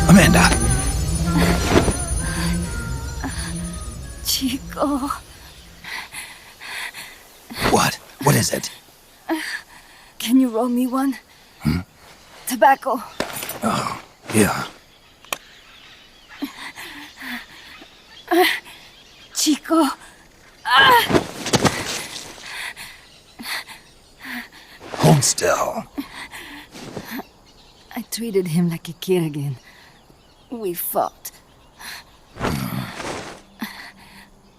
Amanda! Chico. What? What is it? Can you roll me one? Tobacco. Oh, yeah. Chico. Hold still. I treated him like a kid again. We fought.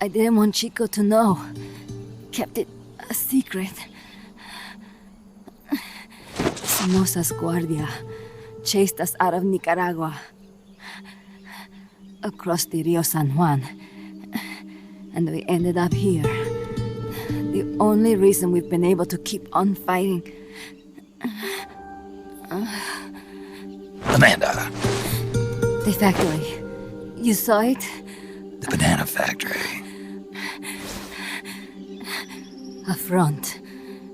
I didn't want Chico to know. Kept it a secret. Somoza's Guardia chased us out of Nicaragua. Across the Rio San Juan. And we ended up here. The only reason we've been able to keep on fighting. Amanda. The factory. You saw it? The banana factory. A front.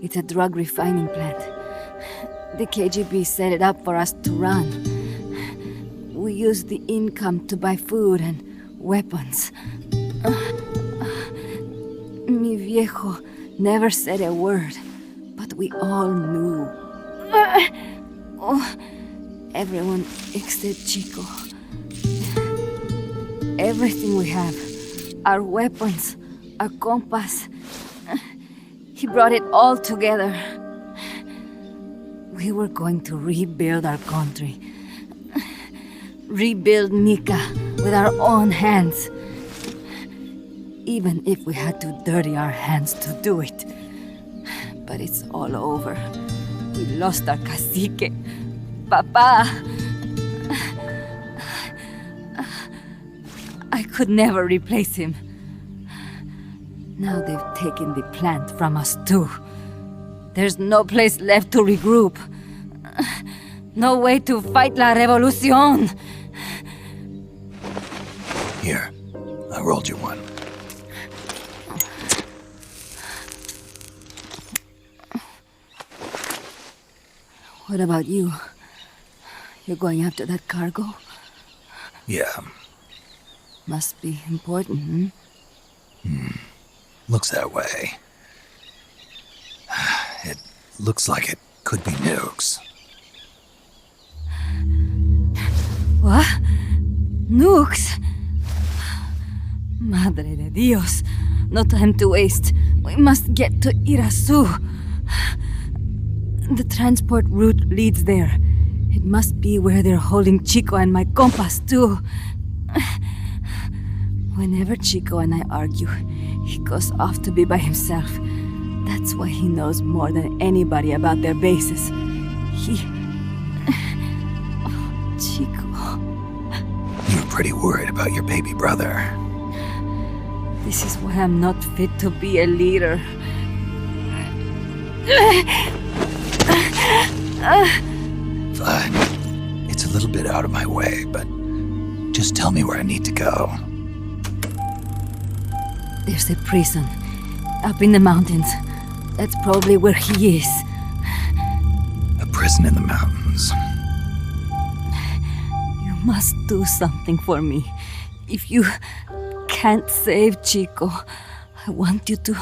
It's a drug refining plant. The KGB set it up for us to run. We used the income to buy food and weapons. Mi viejo never said a word, but we all knew. Everyone except Chico. Everything we have. Our weapons, our compass. He brought it all together. We were going to rebuild our country. Rebuild Nika with our own hands. Even if we had to dirty our hands to do it. But it's all over. We lost our cacique. Papa. I could never replace him. Now they've taken the plant from us too. There's no place left to regroup. No way to fight la revolución. Here, I rolled you one. What about you? You're going after that cargo? Yeah. Must be important, Looks that way. It looks like it could be nukes. What? Nukes? Madre de Dios. No time to waste. We must get to Irasu. The transport route leads there. It must be where they're holding Chico and my compas, too. Whenever Chico and I argue, he goes off to be by himself. That's why he knows more than anybody about their bases. Oh, Chico. You're pretty worried about your baby brother. This is why I'm not fit to be a leader. Fine. It's a little bit out of my way, but just tell me where I need to go. There's a prison up in the mountains. That's probably where he is. A prison in the mountains. You must do something for me. If you can't save Chico, I want you to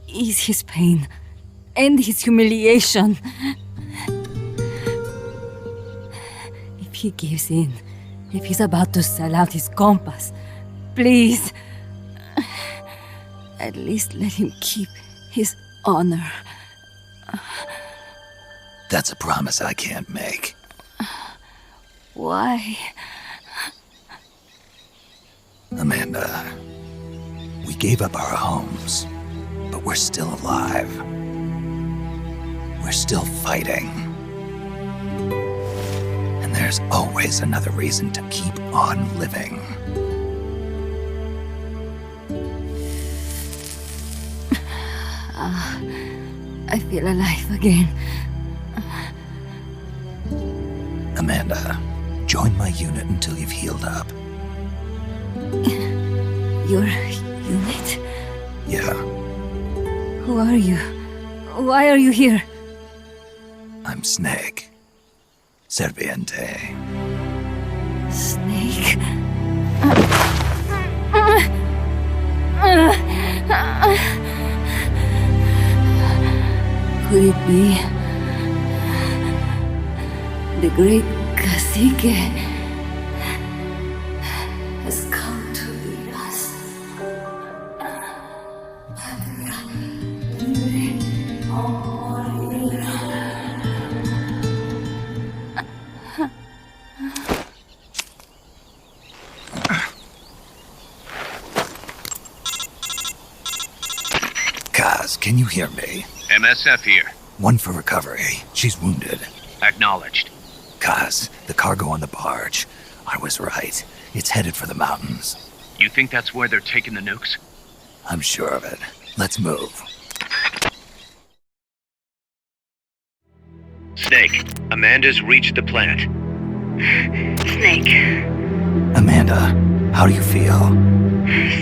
ease his pain, end his humiliation. If he gives in, if he's about to sell out his compass, please, at least let him keep his honor. That's a promise I can't make. Why? Amanda, we gave up our homes, but But we're still alive. We're still fighting. And there's always another reason to keep on living. I feel alive again. Amanda, join my unit until you've healed up. Your unit? Yeah, Who are you? Why are you here? I'm Snake. Serviente. Snake? Could it be the great cacique has come to lead us? Kaz, can you hear me? MSF here. One for recovery. She's wounded. Acknowledged. Kaz, the cargo on the barge. I was right. It's headed for the mountains. You think that's where they're taking the nukes? I'm sure of it. Let's move. Snake, Amanda's reached the plant. Snake, Amanda, how do you feel?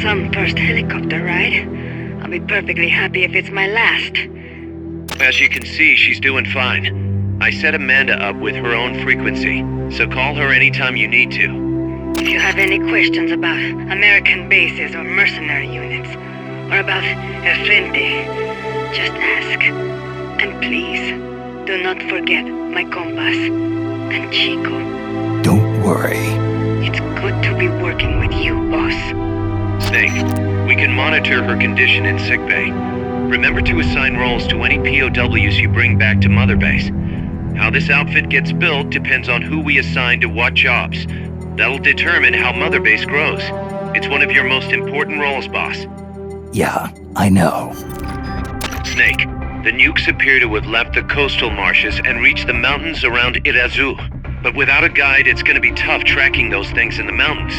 some first helicopter ride. I'll be perfectly happy if it's my last. As you can see, she's doing fine. I set Amanda up with her own frequency, so call her anytime you need to. If you have any questions about American bases or mercenary units, or about El Frente, just ask. And please, do not forget my compas and Chico. Don't worry. It's good to be working with you, boss. Snake, we can monitor her condition in sickbay. Remember to assign roles to any POWs you bring back to Mother Base. How this outfit gets built depends on who we assign to what jobs. That'll determine how Mother Base grows. It's one of your most important roles, boss. Yeah, I know. Snake, the nukes appear to have left the coastal marshes and reached the mountains around Irazu. But without a guide, it's gonna be tough tracking those things in the mountains.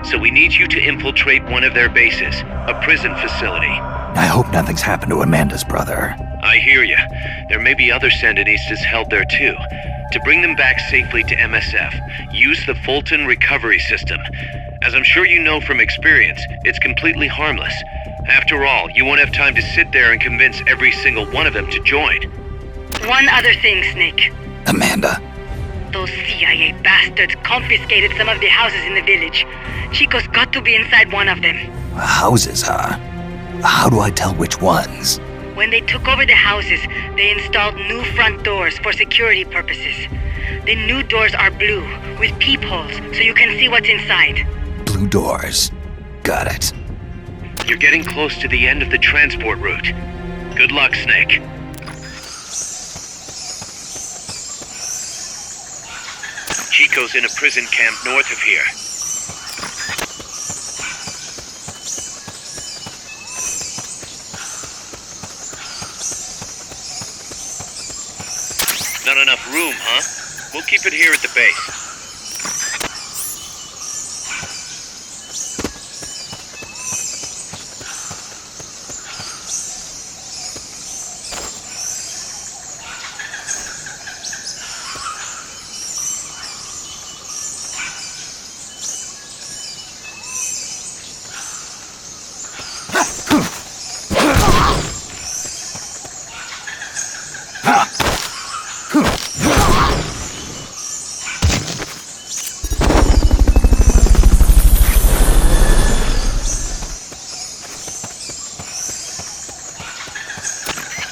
So we need you to infiltrate one of their bases, a prison facility. I hope nothing's happened to Amanda's brother. I hear ya. There may be other Sandinistas held there too. To bring them back safely to MSF, use the Fulton recovery system. As I'm sure you know from experience, it's completely harmless. After all, you won't have time to sit there and convince every single one of them to join. One other thing, Snake. Amanda, Those CIA bastards confiscated some of the houses in the village. Chico's got to be inside one of them. houses, huh? How do I tell which ones? When they took over the houses, they installed new front doors for security purposes. The new doors are blue, with peepholes, so you can see what's inside. Blue doors. Got it. You're getting close to the end of the transport route. Good luck, Snake. Chico's in a prison camp north of here. Not enough room, huh? We'll keep it here at the base.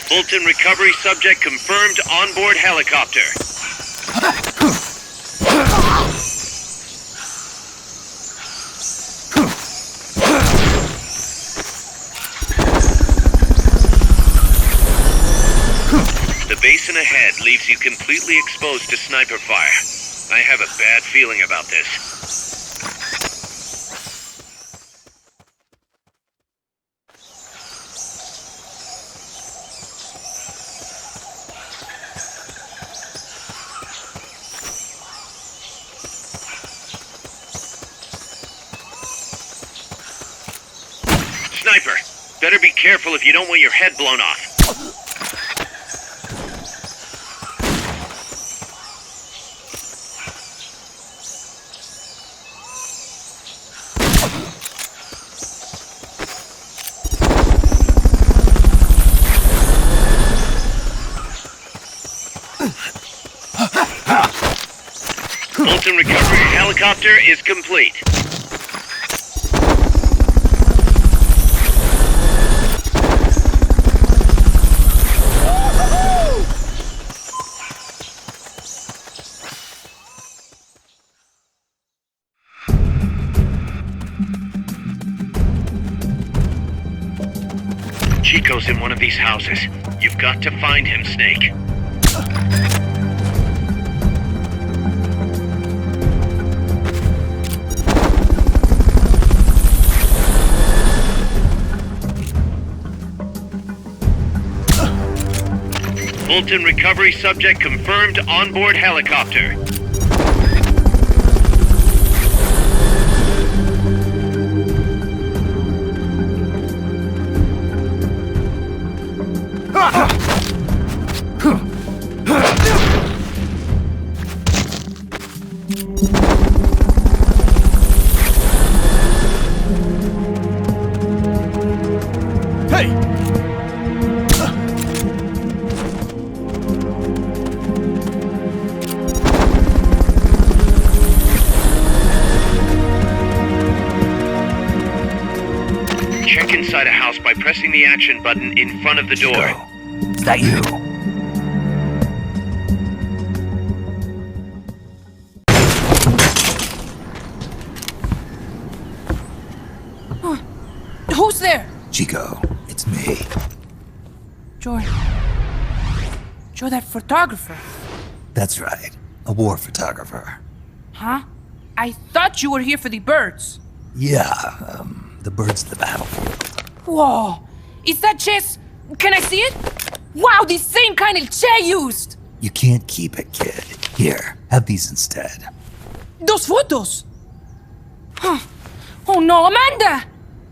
Fulton recovery subject confirmed onboard helicopter. The basin ahead leaves you completely exposed to sniper fire. I have a bad feeling about this. Better be careful if you don't want your head blown off. Fulton recovery helicopter is complete. Chico's in one of these houses. You've got to find him, Snake. Fulton recovery subject confirmed onboard helicopter. Check inside a house by pressing the action button in front of the door. Is that you? Who's there? Chico, it's me. You're that photographer. That's right. A war photographer. Huh? I thought you were here for the birds. Yeah, the birds of the battlefield. Whoa! Is that chess? Can I see it? Wow, the same kind of chair used! You can't keep it, kid. Here, have these instead. Those photos! Huh. Oh no, Amanda!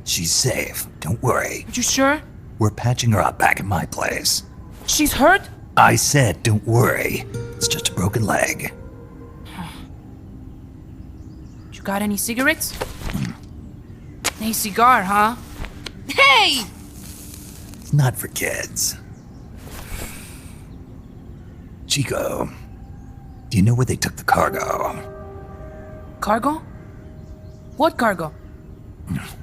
She's safe. Don't worry. You sure? We're patching her up back at my place. She's hurt? I said don't worry. It's just a broken leg. You got any cigarettes? A cigar, huh? Hey! It's not for kids. Chico, do you know where they took the cargo? Cargo? What cargo?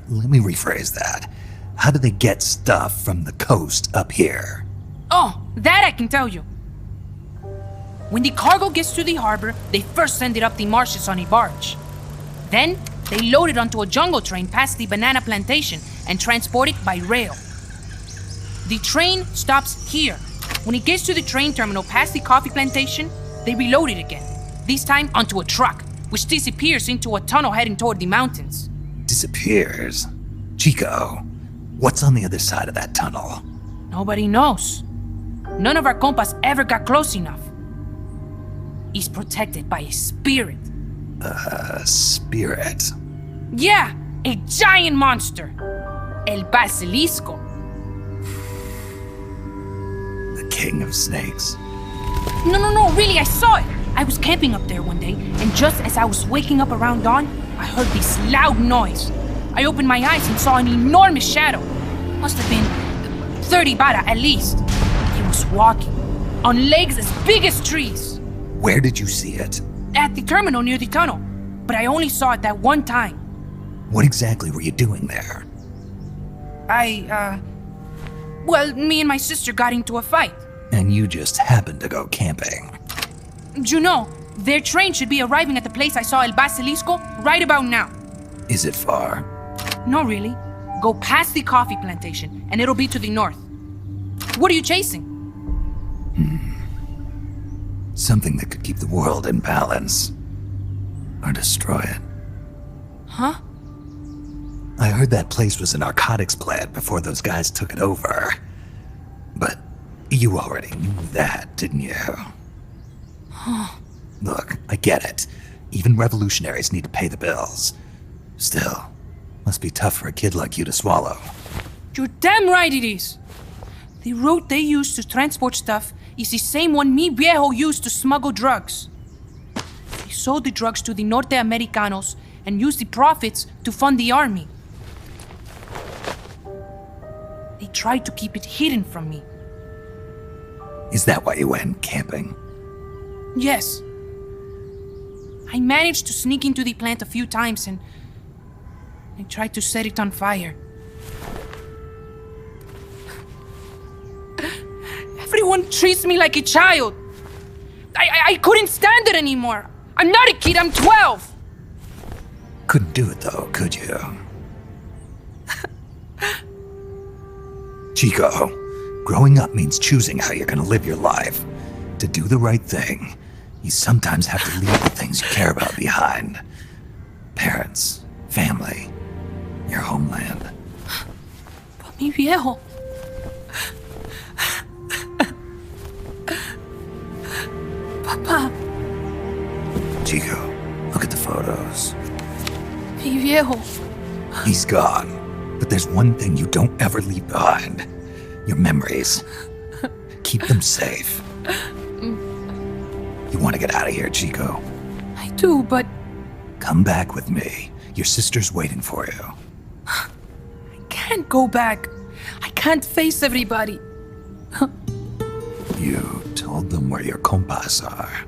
Let me rephrase that. How do they get stuff from the coast up here? Oh, that I can tell you. When the cargo gets to the harbor, they first send it up the marshes on a barge. Then, they load it onto a jungle train past the banana plantation and transport it by rail. The train stops here. When it gets to the train terminal past the coffee plantation, they reload it again, this time onto a truck, which disappears into a tunnel heading toward the mountains. Disappears? Chico, what's on the other side of that tunnel? Nobody knows. None of our compas ever got close enough. He's protected by a spirit. A spirit? Yeah, a giant monster. El Basilisco. The king of snakes. No, really, I saw it. I was camping up there one day, and just as I was waking up around dawn, I heard this loud noise. I opened my eyes and saw an enormous shadow. Must have been 30 bara at least. He was walking, on legs as big as trees. Where did you see it? At the terminal near the tunnel, but I only saw it that one time. What exactly were you doing there? Well, me and my sister got into a fight. And you just happened to go camping. You know, their train should be arriving at the place I saw El Basilisco right about now. Is it far? No, really. Go past the coffee plantation, and it'll be to the north. What are you chasing? Something that could keep the world in balance. Or destroy it. Huh? I heard that place was a narcotics plant before those guys took it over. But you already knew that, didn't you? Look, I get it. Even revolutionaries need to pay the bills. Still, must be tough for a kid like you to swallow. You're damn right it is. The route they use to transport stuff is the same one mi viejo used to smuggle drugs. He sold the drugs to the Norte Americanos and used the profits to fund the army. They tried to keep it hidden from me. Is that why you went camping? Yes. I managed to sneak into the plant a few times and I tried to set it on fire. Everyone treats me like a child. I couldn't stand it anymore. I'm not a kid, I'm 12. Couldn't do it though, could you? Chico, growing up means choosing how you're gonna live your life. To do the right thing, you sometimes have to leave the things you care about behind. Parents, family, your homeland. But mi viejo... Papa... Chico, look at the photos. Mi viejo... He's gone. But there's one thing you don't ever leave behind. Your memories. Keep them safe. You want to get out of here, Chico? I do, but... Come back with me. Your sister's waiting for you. I can't go back. I can't face everybody. You told them where your compas are.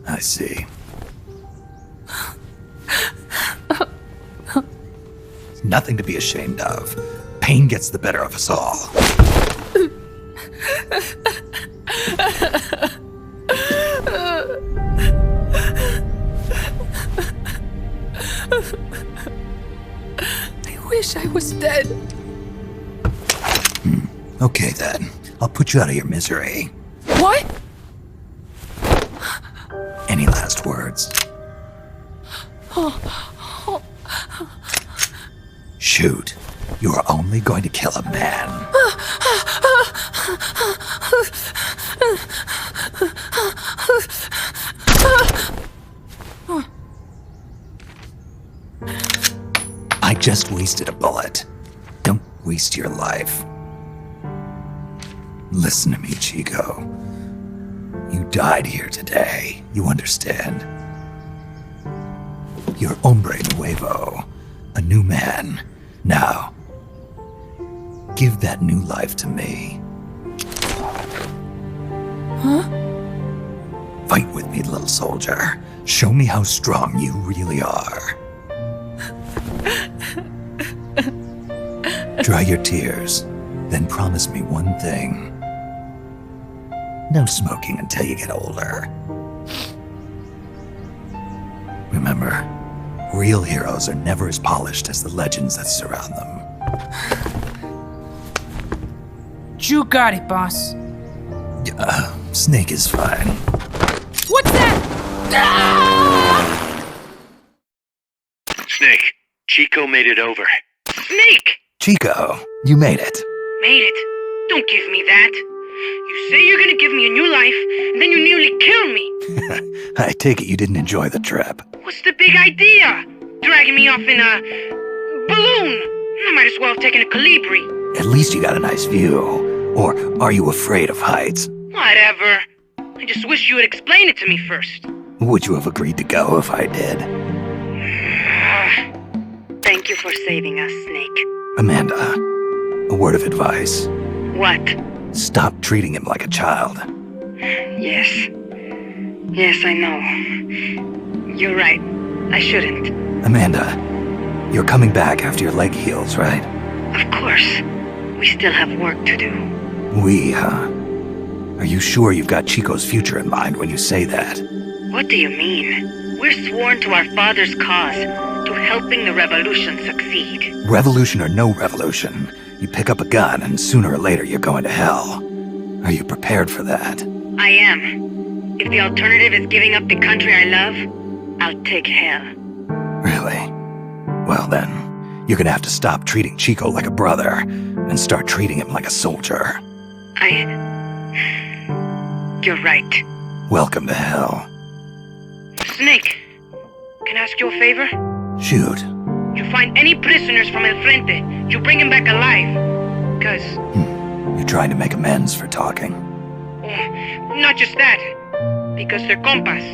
I see. Nothing to be ashamed of. Pain gets the better of us all. I wish I was dead. Okay then. I'll put you out of your misery. What? Any last words? Shoot. You are only going to kill a man. I just wasted a bullet. Don't waste your life. Listen to me, Chico. You died here today. You understand? You're hombre nuevo. A new man. Now, give that new life to me. Huh? Fight with me, little soldier. Show me how strong you really are. Dry your tears, then promise me one thing. No smoking until you get older. Remember, real heroes are never as polished as the legends that surround them. You got it, boss. Snake is fine. What's that? Ah! Snake, Chico made it over. Snake! Chico, you made it. Made it. Don't give me that. You say you're gonna give me a new life, and then you nearly kill me. I take it you didn't enjoy the trip. What's the big idea? Dragging me off in a balloon? I might as well have taken a Colibri. At least you got a nice view. Or are you afraid of heights? Whatever. I just wish you would explain it to me first. Would you have agreed to go if I did? Thank you for saving us, Snake. Amanda, a word of advice. What? Stop treating him like a child. Yes. Yes, I know. You're right. I shouldn't. Amanda, you're coming back after your leg heals, right? Of course. We still have work to do. We, huh? Are you sure you've got Chico's future in mind when you say that? What do you mean? We're sworn to our father's cause, to helping the revolution succeed. Revolution or no revolution, you pick up a gun and sooner or later you're going to hell. Are you prepared for that? I am. If the alternative is giving up the country I love, I'll take hell. Really? Well then, you're gonna have to stop treating Chico like a brother and start treating him like a soldier. You're right. Welcome to hell. Snake, can I ask you a favor? Shoot. You you find any prisoners from El Frente, you bring them back alive. Cause... You're trying to make amends for talking. Not just that. Because they're compas.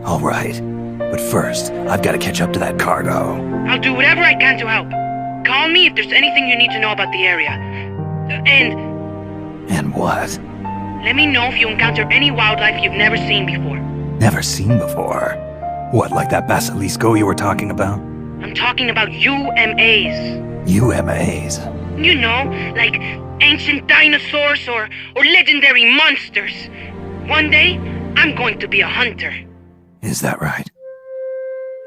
All right. But first, I've got to catch up to that cargo. I'll do whatever I can to help. Call me if there's anything you need to know about the area. And what? Let me know if you encounter any wildlife you've never seen before. Never seen before? What, like that basilisco you were talking about? I'm talking about UMAs. UMAs? You know, like ancient dinosaurs or legendary monsters. One day, I'm going to be a hunter. Is that right?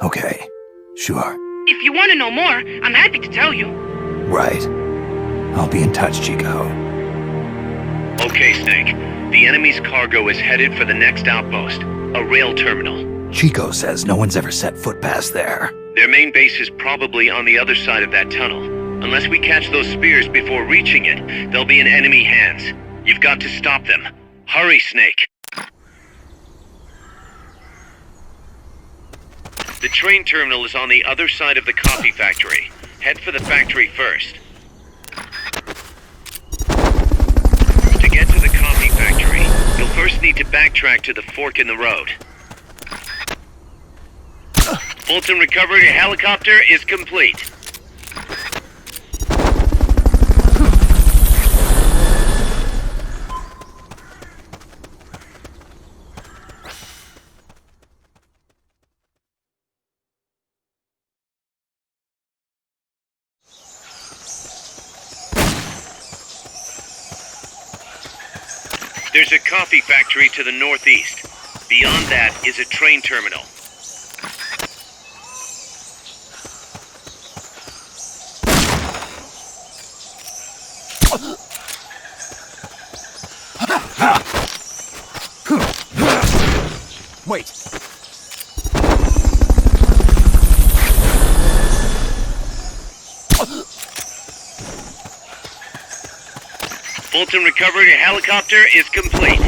Okay, sure. If you want to know more, I'm happy to tell you. Right. I'll be in touch, Chico. Okay, Snake. The enemy's cargo is headed for the next outpost, a rail terminal. Chico says no one's ever set foot past there. Their main base is probably on the other side of that tunnel. Unless we catch those spears before reaching it, they'll be in enemy hands. You've got to stop them. Hurry, Snake. The train terminal is on the other side of the coffee factory. Head for the factory first. To get to the coffee factory, you'll first need to backtrack to the fork in the road. Fulton recovery helicopter is complete. There's a coffee factory to the northeast. Beyond that is a train terminal. Wait. Fulton recovery helicopter is complete.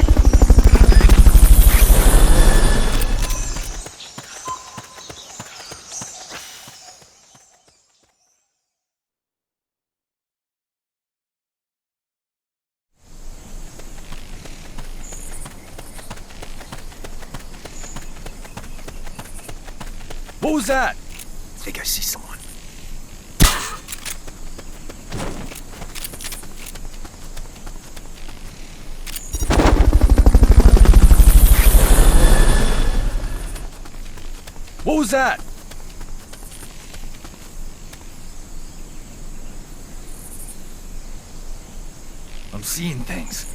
What was that? I think I see someone. What was that? I'm seeing things.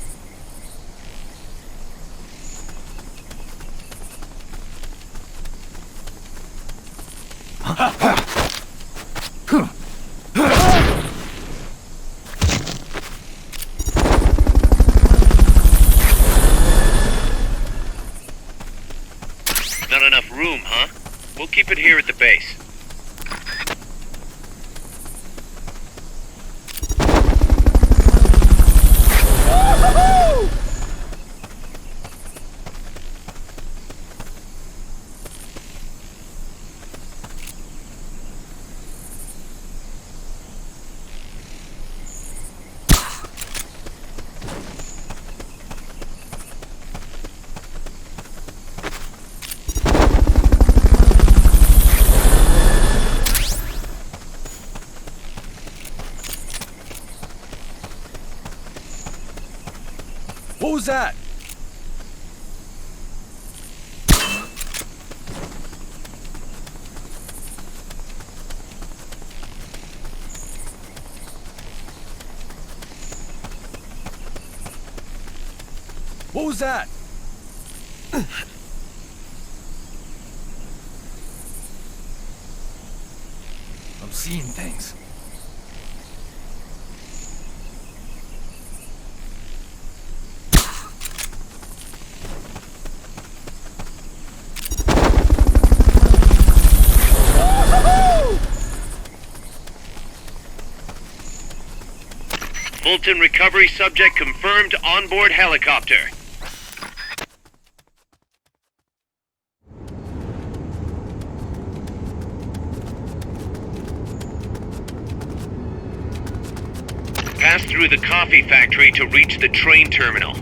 Not enough room, huh? We'll keep it here at the base. What was that? What was that? I'm seeing things. Fulton recovery subject confirmed onboard helicopter. through the coffee factory to reach the train terminal.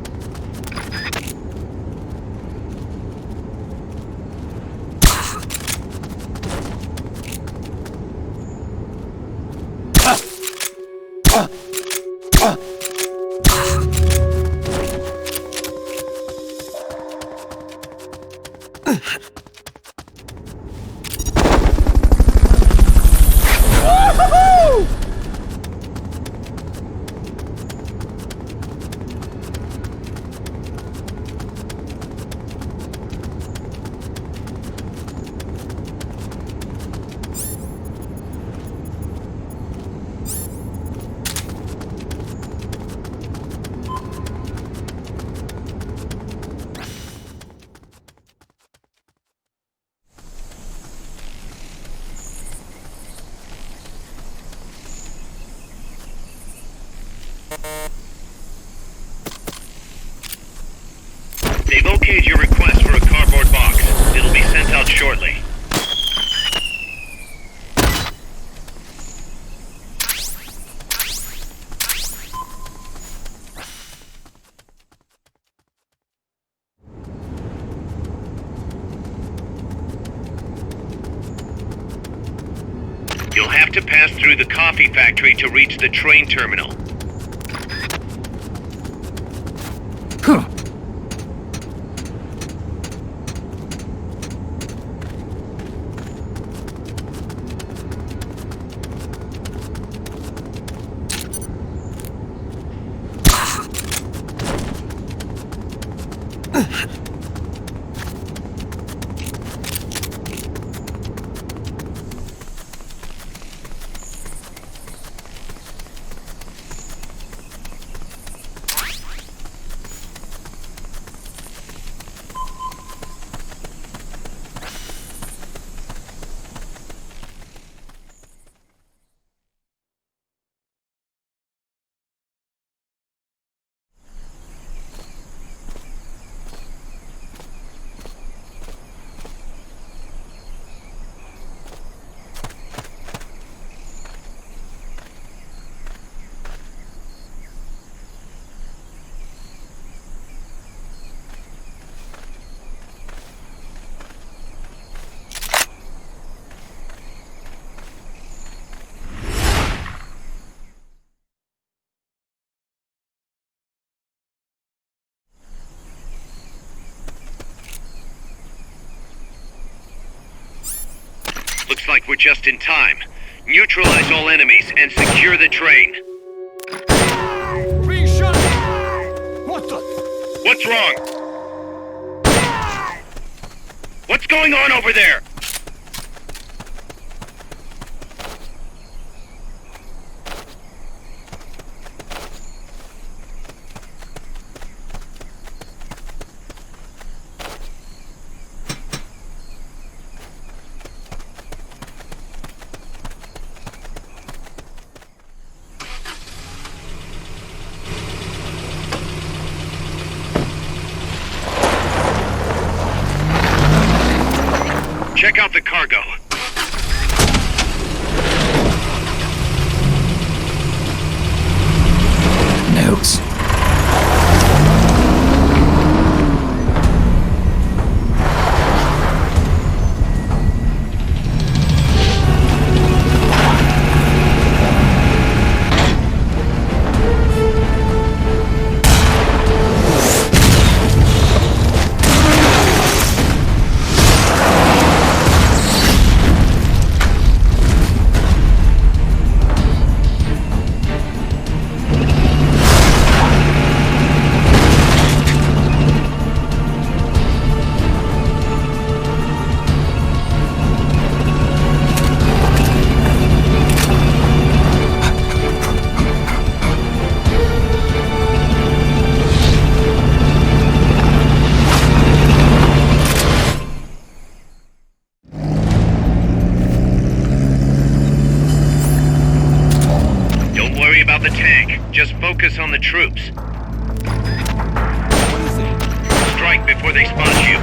They've okayed your request for a cardboard box. It'll be sent out shortly. You'll have to pass through the coffee factory to reach the train terminal. Looks like we're just in time. Neutralize all enemies and secure the train. Being shot! What the? What's wrong? What's going on over there? Check out the cargo. Notes. The tank. Just focus on the troops. Strike before they spot you.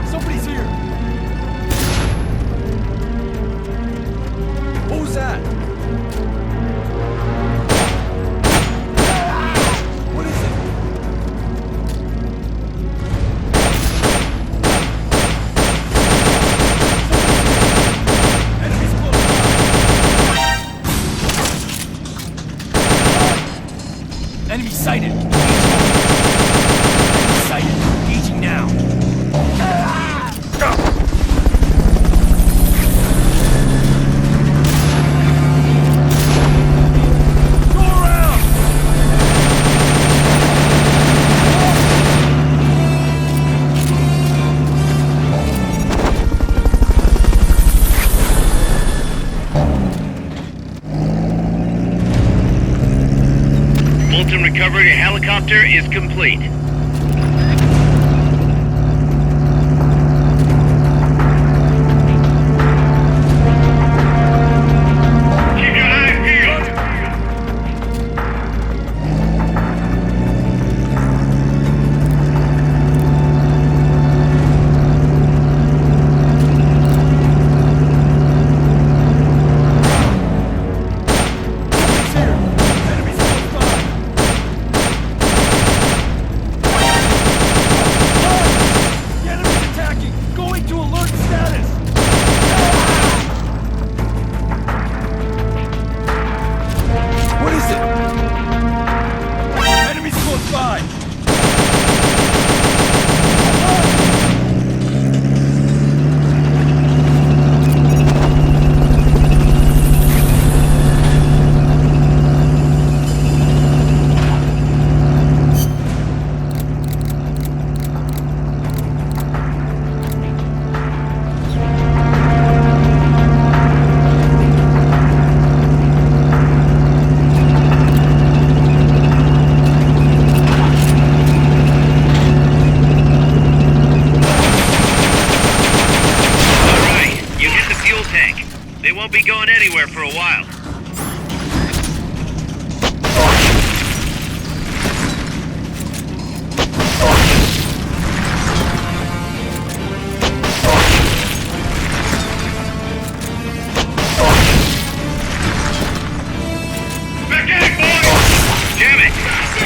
Somebody's here! sighted. Sighted. Engaging now. Fulton recovery helicopter is complete. Keep your eyes peeled. For a while. Back, boys! Damn it!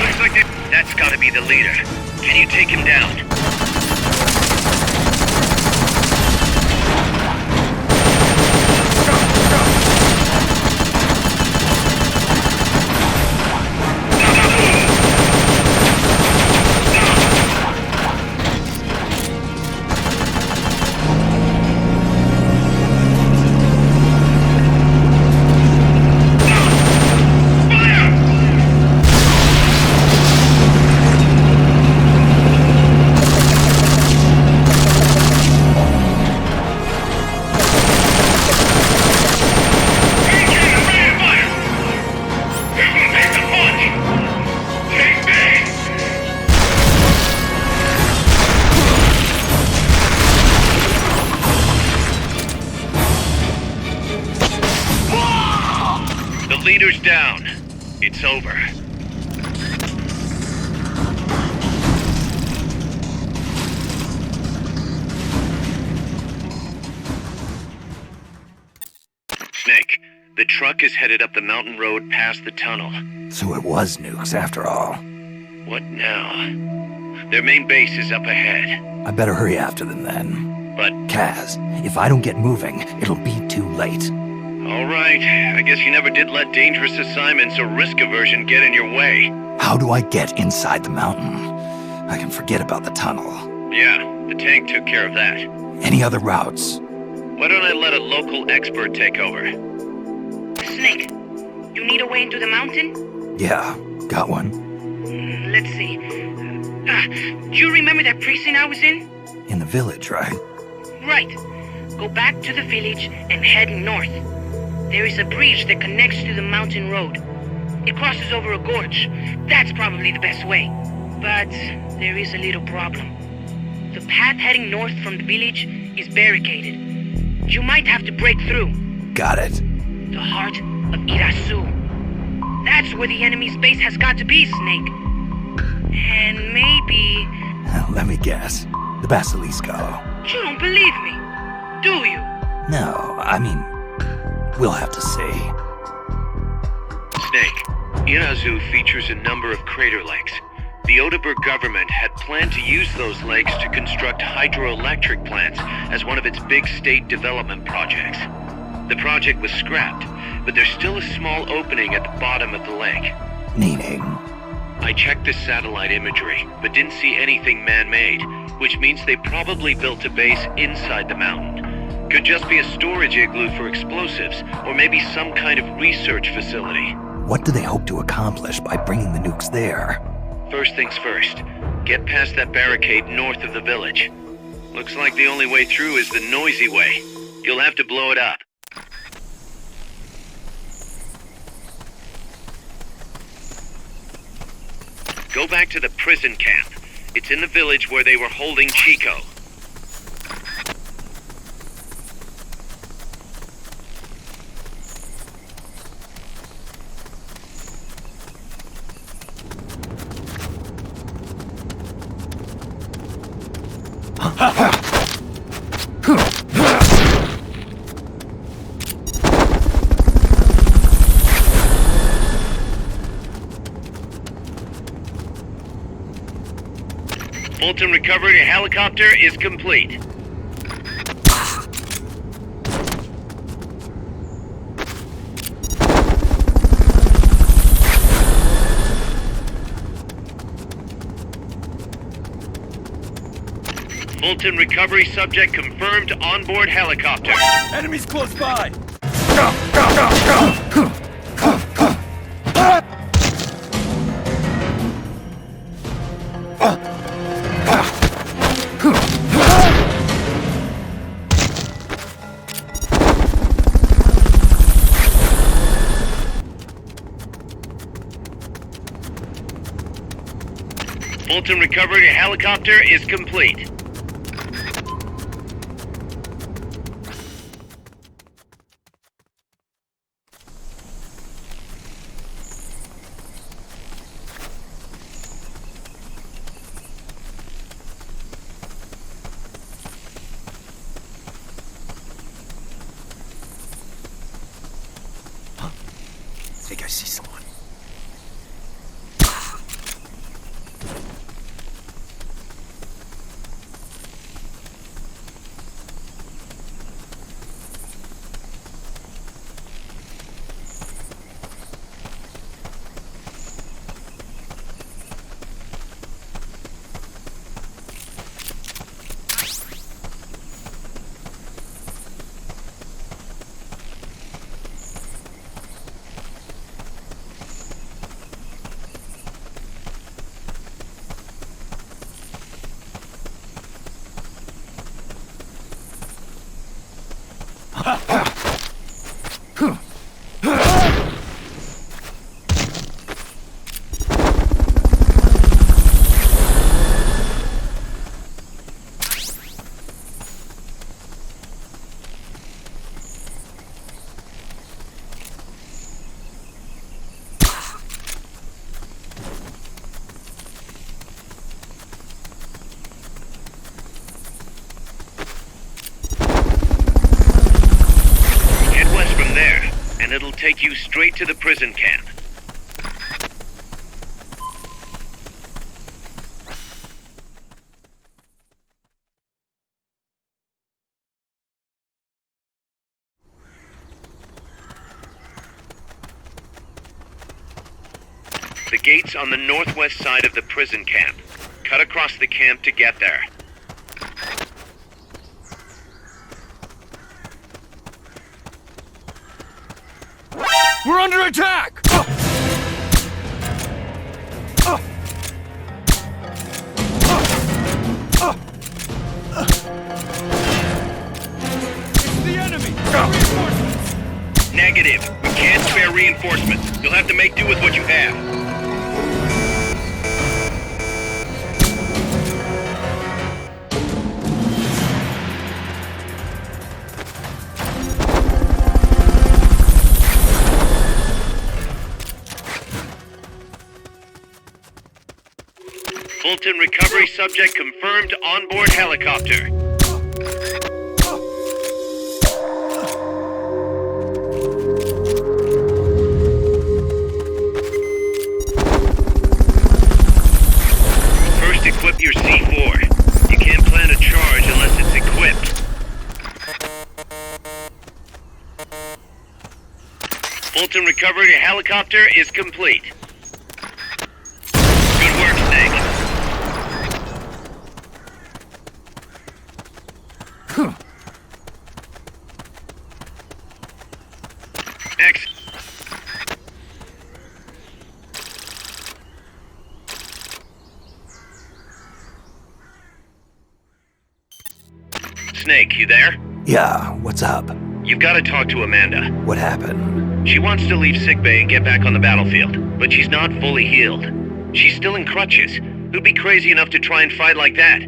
Looks like that's gotta be the leader. Can you take him down? Leader's down. It's over. Snake, the truck is headed up the mountain road past the tunnel. So it was nukes after all. What now? Their main base is up ahead. I better hurry after them then. But... Kaz, if I don't get moving, it'll be too late. All right. I guess you never did let dangerous assignments or risk aversion get in your way. How do I get inside the mountain? I can forget about the tunnel. Yeah, the tank took care of that. Any other routes? Why don't I let a local expert take over? Snake, you need a way into the mountain? Yeah, got one. Let's see. Do you remember that precinct I was in? In the village, right? Right. Go back to the village and head north. There is a bridge that connects to the mountain road. It crosses over a gorge. That's probably the best way. But there is a little problem. The path heading north from the village is barricaded. You might have to break through. Got it. The heart of Irasu. That's where the enemy's base has got to be, Snake. And maybe... Let me guess. The Basilisco. You don't believe me, do you? No, I mean, we'll have to see. Snake, Irazu features a number of crater lakes. The Odeberg government had planned to use those lakes to construct hydroelectric plants as one of its big state development projects. The project was scrapped, but there's still a small opening at the bottom of the lake. Meaning? I checked the satellite imagery, but didn't see anything man-made, which means they probably built a base inside the mountain. Could just be a storage igloo for explosives, or maybe some kind of research facility. What do they hope to accomplish by bringing the nukes there? First things first, get past that barricade north of the village. Looks like the only way through is the noisy way. You'll have to blow it up. Go back to the prison camp. It's in the village where they were holding Chico. Fulton recovery to helicopter is complete. Fulton recovery subject confirmed onboard helicopter. Enemies close by! Fulton recovery to helicopter is complete. I think I see someone. It'll take you straight to the prison camp. The gate's on the northwest side of the prison camp. Cut across the camp to get there. We're under attack! It's the enemy! Reinforcements! Negative. We can't spare reinforcements. You'll have to make do with what you have. Fulton recovery subject confirmed onboard helicopter. First equip your C4. You can't plan a charge unless it's equipped. Fulton recovery to helicopter is complete. Snake, you there? Yeah, what's up? You've got to talk to Amanda. What happened? She wants to leave sickbay and get back on the battlefield, but she's not fully healed. She's still in crutches. Who'd be crazy enough to try and fight like that?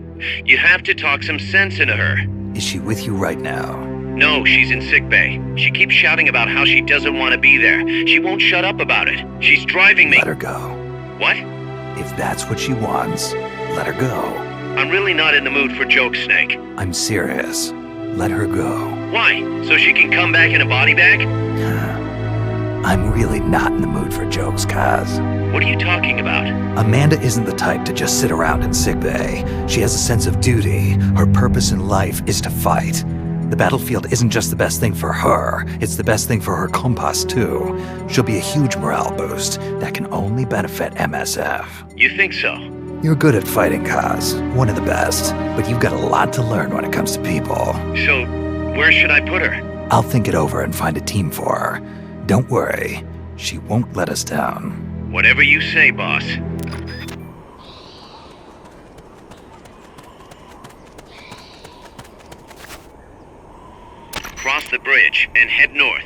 You have to talk some sense into her. Is she with you right now? No, she's in sickbay. She keeps shouting about how she doesn't want to be there. She won't shut up about it. She's driving me. Let her go. What? If that's what she wants, let her go. I'm really not in the mood for jokes, Snake. I'm serious. Let her go. Why? So she can come back in a body bag? I'm really not in the mood for jokes, Kaz. What are you talking about? Amanda isn't the type to just sit around in sickbay. She has a sense of duty. Her purpose in life is to fight. The battlefield isn't just the best thing for her, it's the best thing for her compas too. She'll be a huge morale boost that can only benefit MSF. You think so? You're good at fighting, Kaz. One of the best. But you've got a lot to learn when it comes to people. So, where should I put her? I'll think it over and find a team for her. Don't worry, she won't let us down. Whatever you say, boss. Cross the bridge and head north.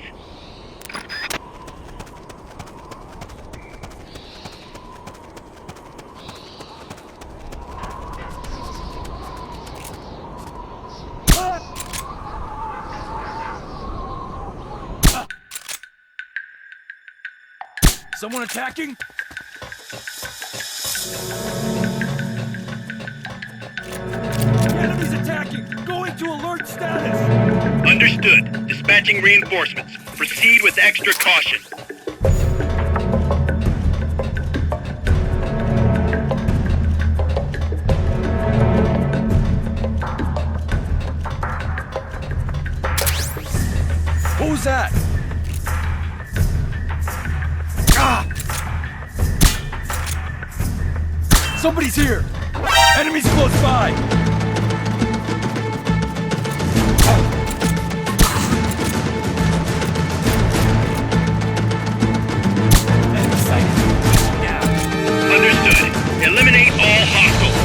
Someone attacking? Enemies attacking! Going to alert status! Understood. Dispatching reinforcements. Proceed with extra caution. Who's that? Somebody's here! Enemies close by! Enemy sighted. Now. Understood. Eliminate all hostiles.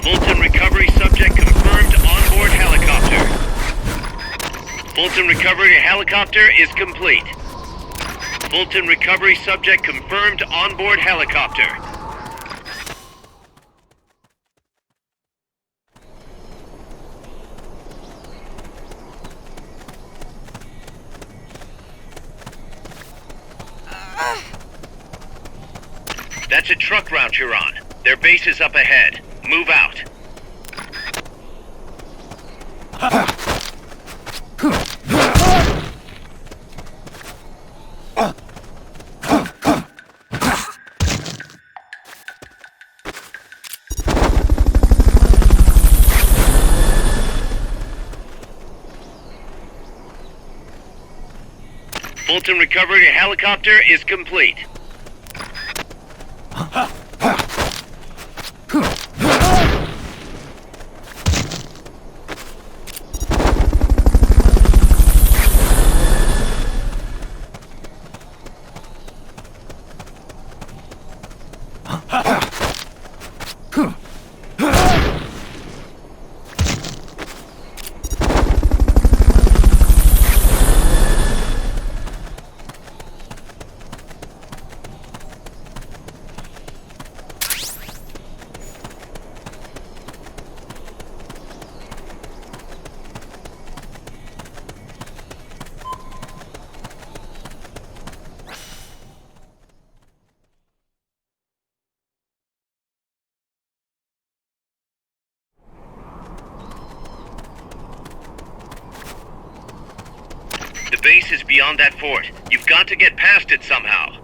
Fulton recovery subject confirmed onboard helicopter. Fulton recovery helicopter is complete. Fulton recovery subject confirmed onboard helicopter. That's a truck route you're on. Their base is up ahead. Move out. Fulton recovery helicopter is complete. The base is beyond that fort. You've got to get past it somehow.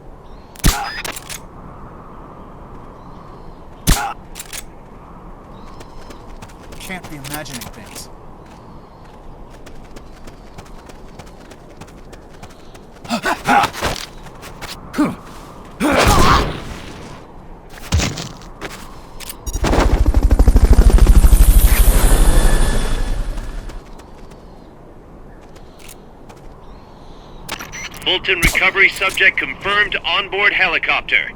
Can't be imagining things. Fulton recovery subject confirmed onboard helicopter.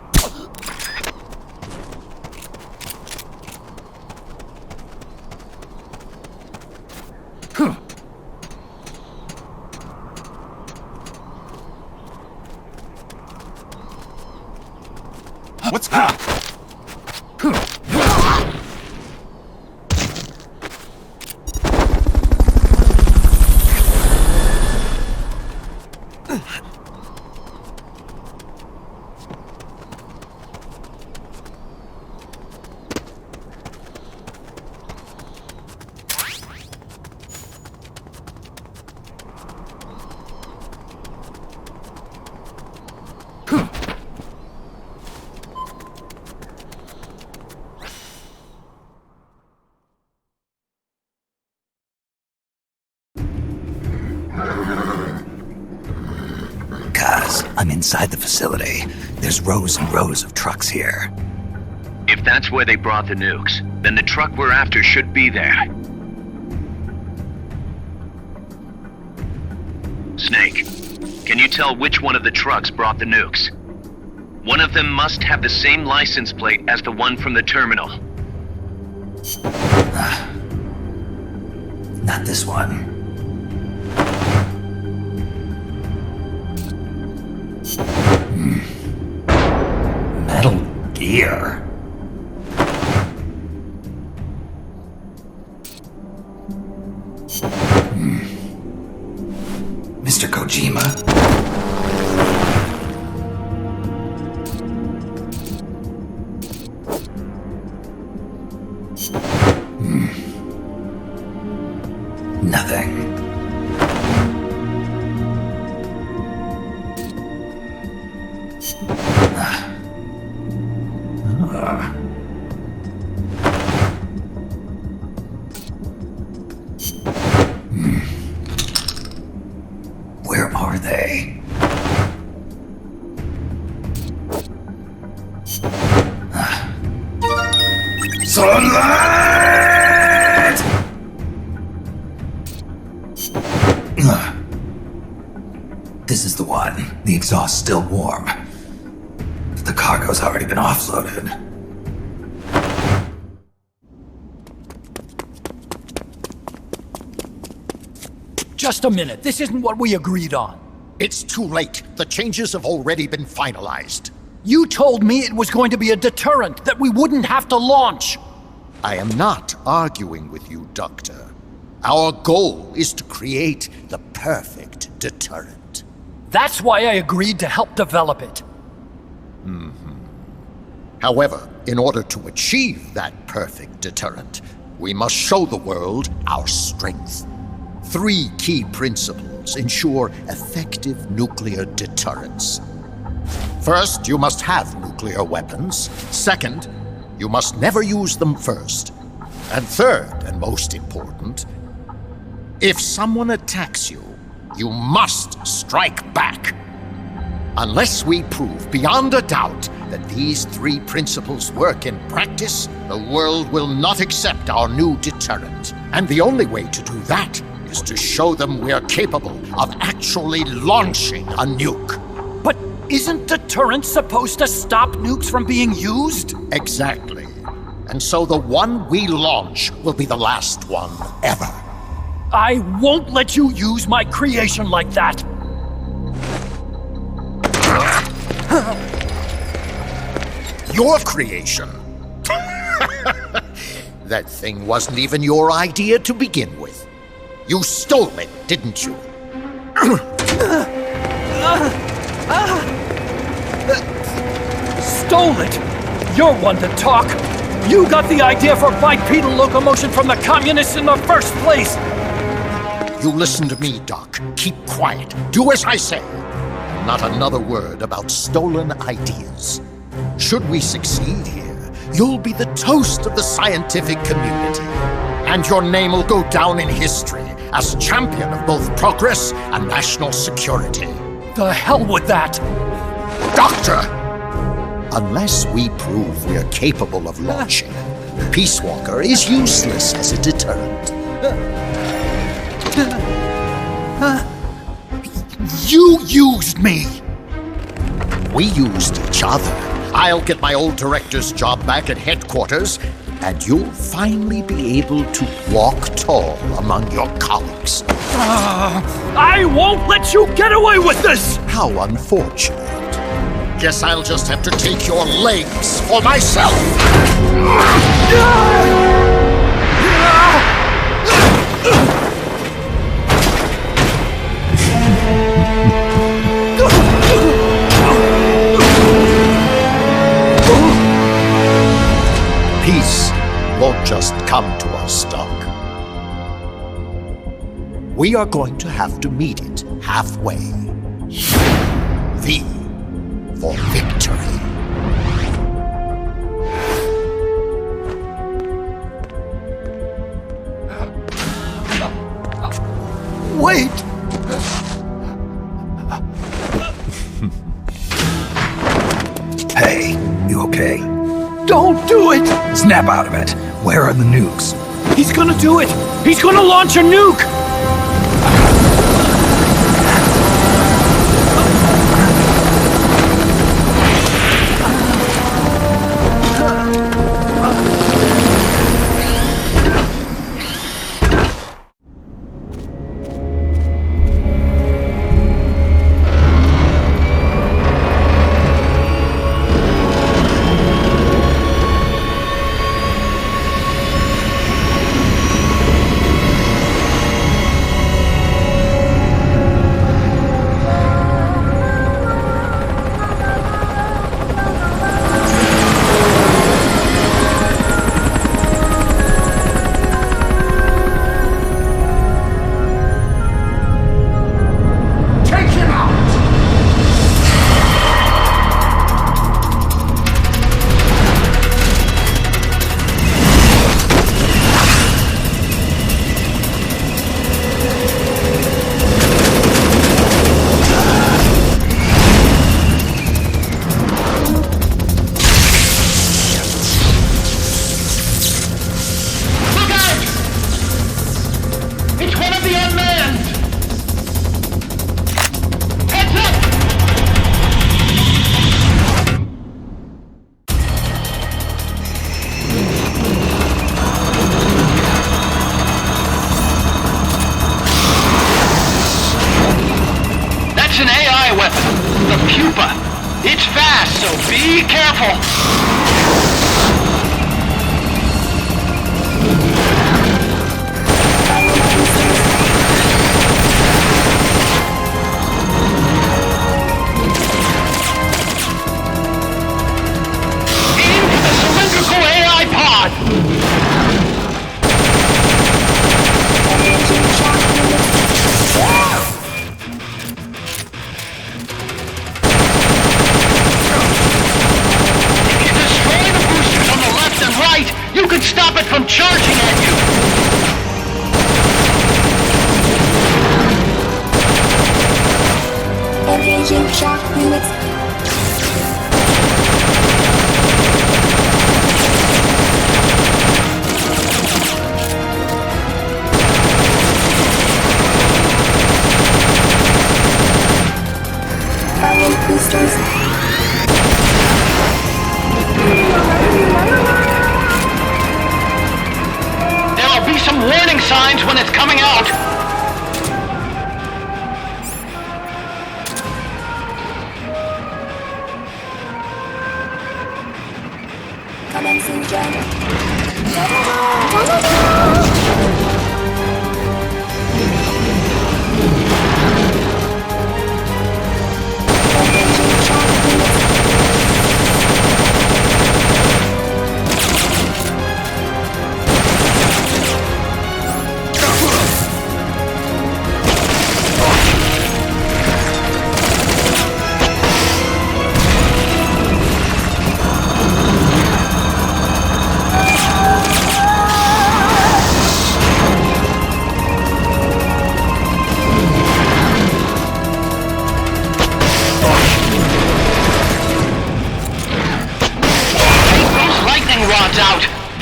What's up? I'm inside the facility. There's rows and rows of trucks here. If that's where they brought the nukes, then the truck we're after should be there. Snake, can you tell which one of the trucks brought the nukes? One of them must have the same license plate as the one from the terminal. Not this one. Metal Gear. Mr. Kojima? Nothing. Where are they? Sunlight! This is the one. The exhaust's still warm. But the cargo's already been offloaded. Just a minute. This isn't what we agreed on. It's too late. The changes have already been finalized. You told me it was going to be a deterrent, that we wouldn't have to launch. I am not arguing with you, Doctor. Our goal is to create the perfect deterrent. That's why I agreed to help develop it. However, in order to achieve that perfect deterrent, we must show the world our strength. 3 key principles ensure effective nuclear deterrence. First, you must have nuclear weapons. Second, you must never use them first. And third, and most important, if someone attacks you, you must strike back. Unless we prove beyond a doubt that these 3 principles work in practice, the world will not accept our new deterrent. And the only way to do that is to show them we're capable of actually launching a nuke. But isn't deterrence supposed to stop nukes from being used? Exactly. And so the one we launch will be the last one ever. I won't let you use my creation like that! Your creation? That thing wasn't even your idea to begin with. You stole it, didn't you? Stole it? You're one to talk. You got the idea for bipedal locomotion from the communists in the first place. You listen to me, Doc. Keep quiet. Do as I say. Not another word about stolen ideas. Should we succeed here, you'll be the toast of the scientific community. And your name will go down in history as champion of both progress and national security. The hell with that! Doctor! Unless we prove we're capable of launching, Peace Walker is useless as a deterrent. You used me! We used each other. I'll get my old director's job back at headquarters, and you'll finally be able to walk tall among your colleagues. I won't let you get away with this! How unfortunate. Guess I'll just have to take your legs for myself. Peace won't just come to us, Doc. We are going to have to meet it halfway. V for victory. Wait! Hey, you okay? Don't do it! Snap out of it. Where are the nukes? He's gonna do it! He's gonna launch a nuke! It's fast, so be careful! Aim for the cylindrical AI pod! You can stop it from charging at you! Engaging shock units. Firing boosters. Be some warning signs when it's coming out. Commencing jump.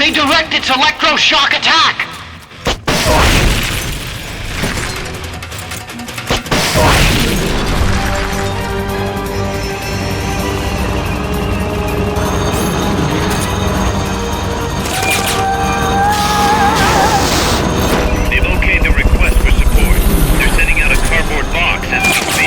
They direct its electroshock attack! They've okayed the request for support. They're sending out a cardboard box as we speak.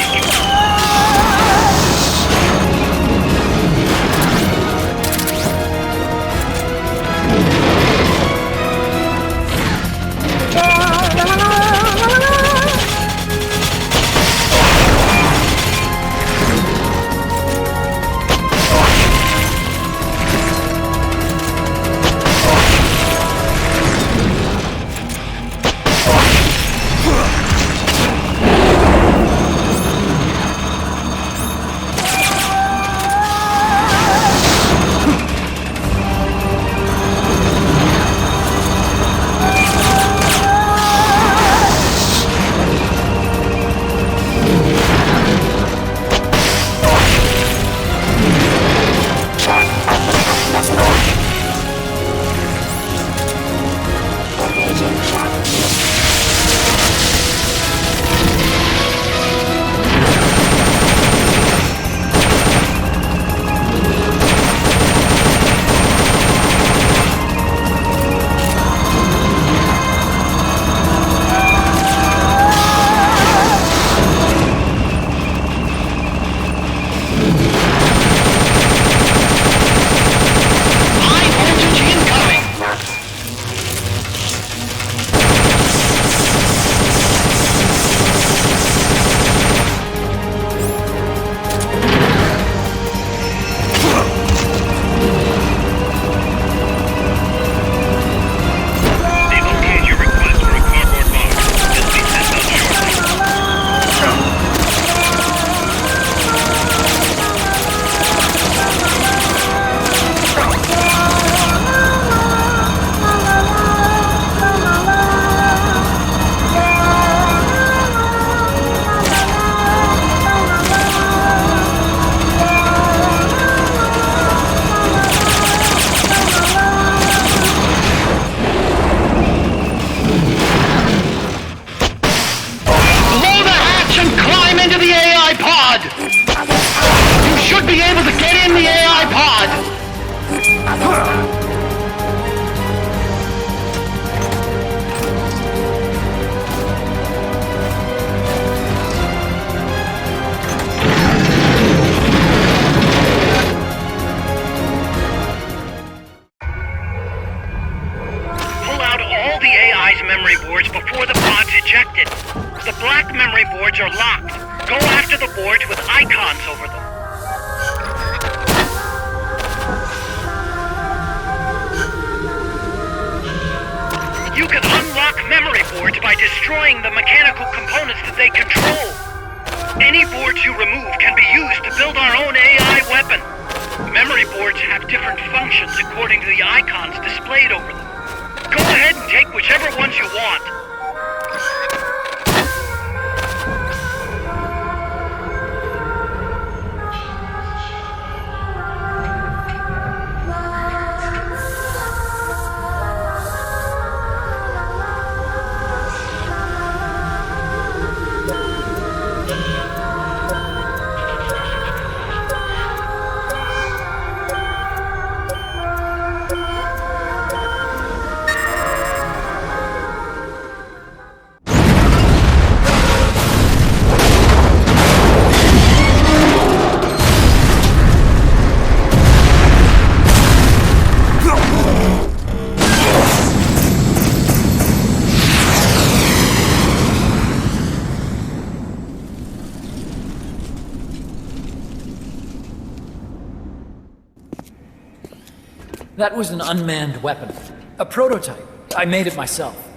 That was an unmanned weapon. A prototype. I made it myself.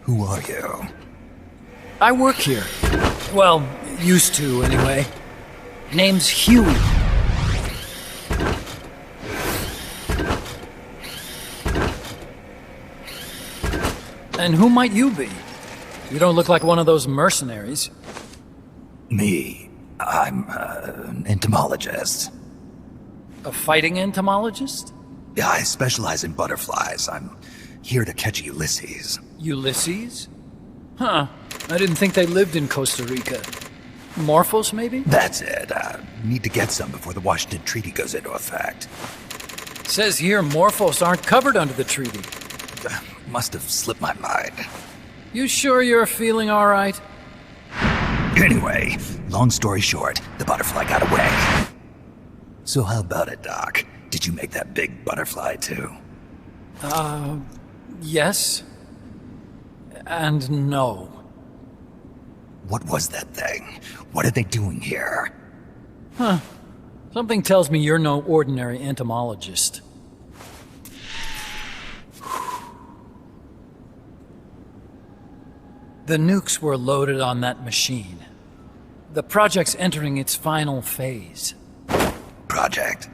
Who are you? I work here. Well, used to, anyway. Name's Huey. And who might you be? You don't look like one of those mercenaries. Me? I'm an entomologist. A fighting entomologist? Yeah, I specialize in butterflies. I'm here to catch Ulysses. Ulysses? Huh. I didn't think they lived in Costa Rica. Morphos, maybe? That's it. Need to get some before the Washington Treaty goes into effect. Says here Morphos aren't covered under the treaty. Must have slipped my mind. You sure you're feeling all right? Anyway, long story short, the butterfly got away. So how about it, Doc? Did you make that big butterfly too? Yes. And no. What was that thing? What are they doing here? Huh. Something tells me you're no ordinary entomologist. The nukes were loaded on that machine. The project's entering its final phase. Project?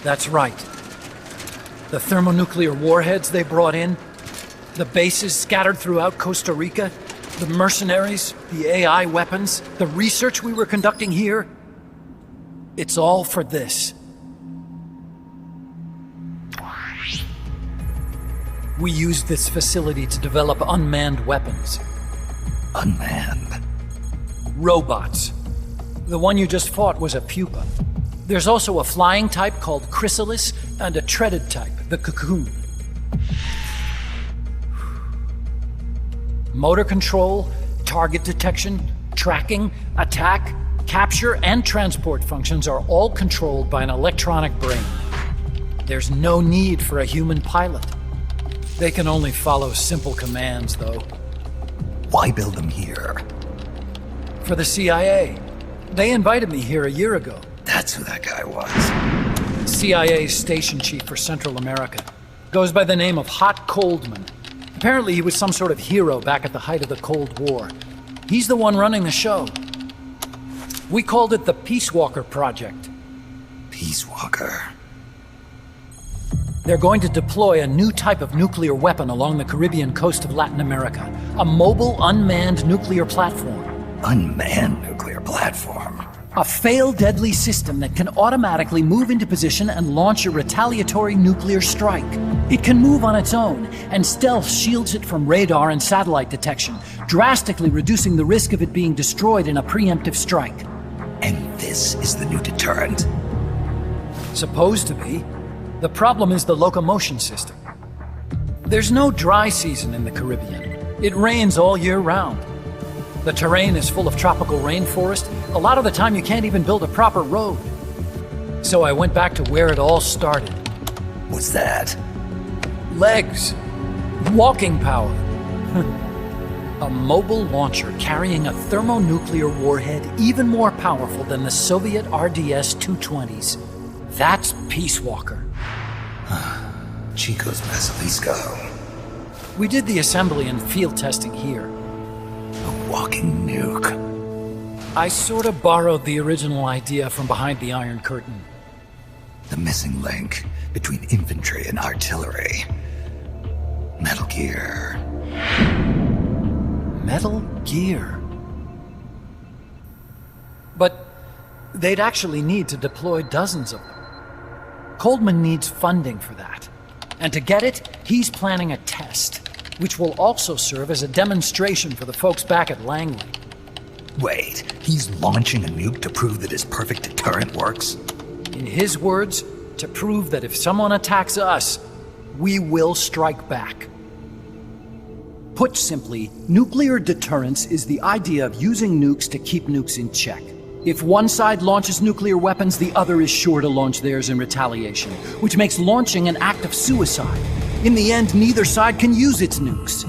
That's right. The thermonuclear warheads they brought in, the bases scattered throughout Costa Rica, the mercenaries, the AI weapons, the research we were conducting here. It's all for this. We used this facility to develop unmanned weapons. Unmanned? Robots. The one you just fought was a pupa. There's also a flying type called Chrysalis and a treaded type, the Cocoon. Motor control, target detection, tracking, attack, capture, and transport functions are all controlled by an electronic brain. There's no need for a human pilot. They can only follow simple commands, though. Why build them here? For the CIA. They invited me here a year ago. That's who that guy was. CIA's station chief for Central America. Goes by the name of Hot Coldman. Apparently he was some sort of hero back at the height of the Cold War. He's the one running the show. We called it the Peace Walker Project. Peace Walker? They're going to deploy a new type of nuclear weapon along the Caribbean coast of Latin America. A mobile, unmanned nuclear platform. Unmanned nuclear platform? A fail-deadly system that can automatically move into position and launch a retaliatory nuclear strike. It can move on its own, and stealth shields it from radar and satellite detection, drastically reducing the risk of it being destroyed in a preemptive strike. And this is the new deterrent? Supposed to be. The problem is the locomotion system. There's no dry season in the Caribbean. It rains all year round. The terrain is full of tropical rainforest. A lot of the time you can't even build a proper road. So I went back to where it all started. What's that? Legs. Walking power. A mobile launcher carrying a thermonuclear warhead even more powerful than the Soviet RDS-220s. That's Peace Walker. Chico's Basilisco. We did the assembly and field testing here. A walking nuke. I sort of borrowed the original idea from behind the Iron Curtain. The missing link between infantry and artillery. Metal Gear. Metal Gear. But they'd actually need to deploy dozens of them. Coldman needs funding for that. And to get it, he's planning a test, which will also serve as a demonstration for the folks back at Langley. Wait, he's launching a nuke to prove that his perfect deterrent works? In his words, to prove that if someone attacks us, we will strike back. Put simply, nuclear deterrence is the idea of using nukes to keep nukes in check. If one side launches nuclear weapons, the other is sure to launch theirs in retaliation, which makes launching an act of suicide. In the end, neither side can use its nukes.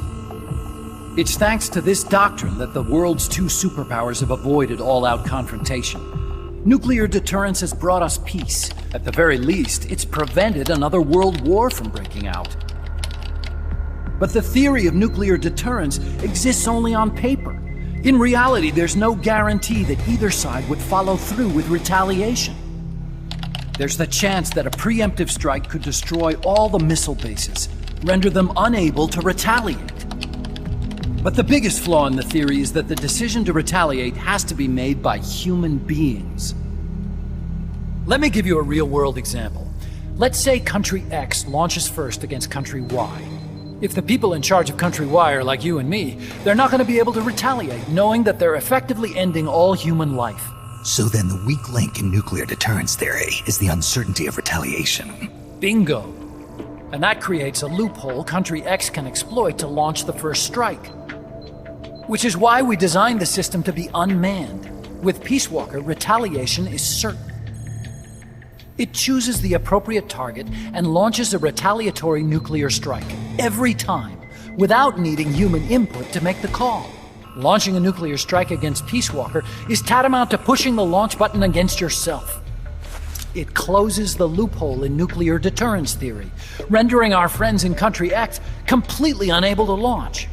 It's thanks to this doctrine that the world's two superpowers have avoided all-out confrontation. Nuclear deterrence has brought us peace. At the very least, it's prevented another world war from breaking out. But the theory of nuclear deterrence exists only on paper. In reality, there's no guarantee that either side would follow through with retaliation. There's the chance that a preemptive strike could destroy all the missile bases, render them unable to retaliate. But the biggest flaw in the theory is that the decision to retaliate has to be made by human beings. Let me give you a real-world example. Let's say Country X launches first against Country Y. If the people in charge of Country Y are like you and me, they're not going to be able to retaliate, knowing that they're effectively ending all human life. So then the weak link in nuclear deterrence theory is the uncertainty of retaliation. Bingo. And that creates a loophole Country X can exploit to launch the first strike. Which is why we designed the system to be unmanned. With Peace Walker, retaliation is certain. It chooses the appropriate target and launches a retaliatory nuclear strike every time, without needing human input to make the call. Launching a nuclear strike against Peace Walker is tantamount to pushing the launch button against yourself. It closes the loophole in nuclear deterrence theory, rendering our friends in Country X completely unable to launch.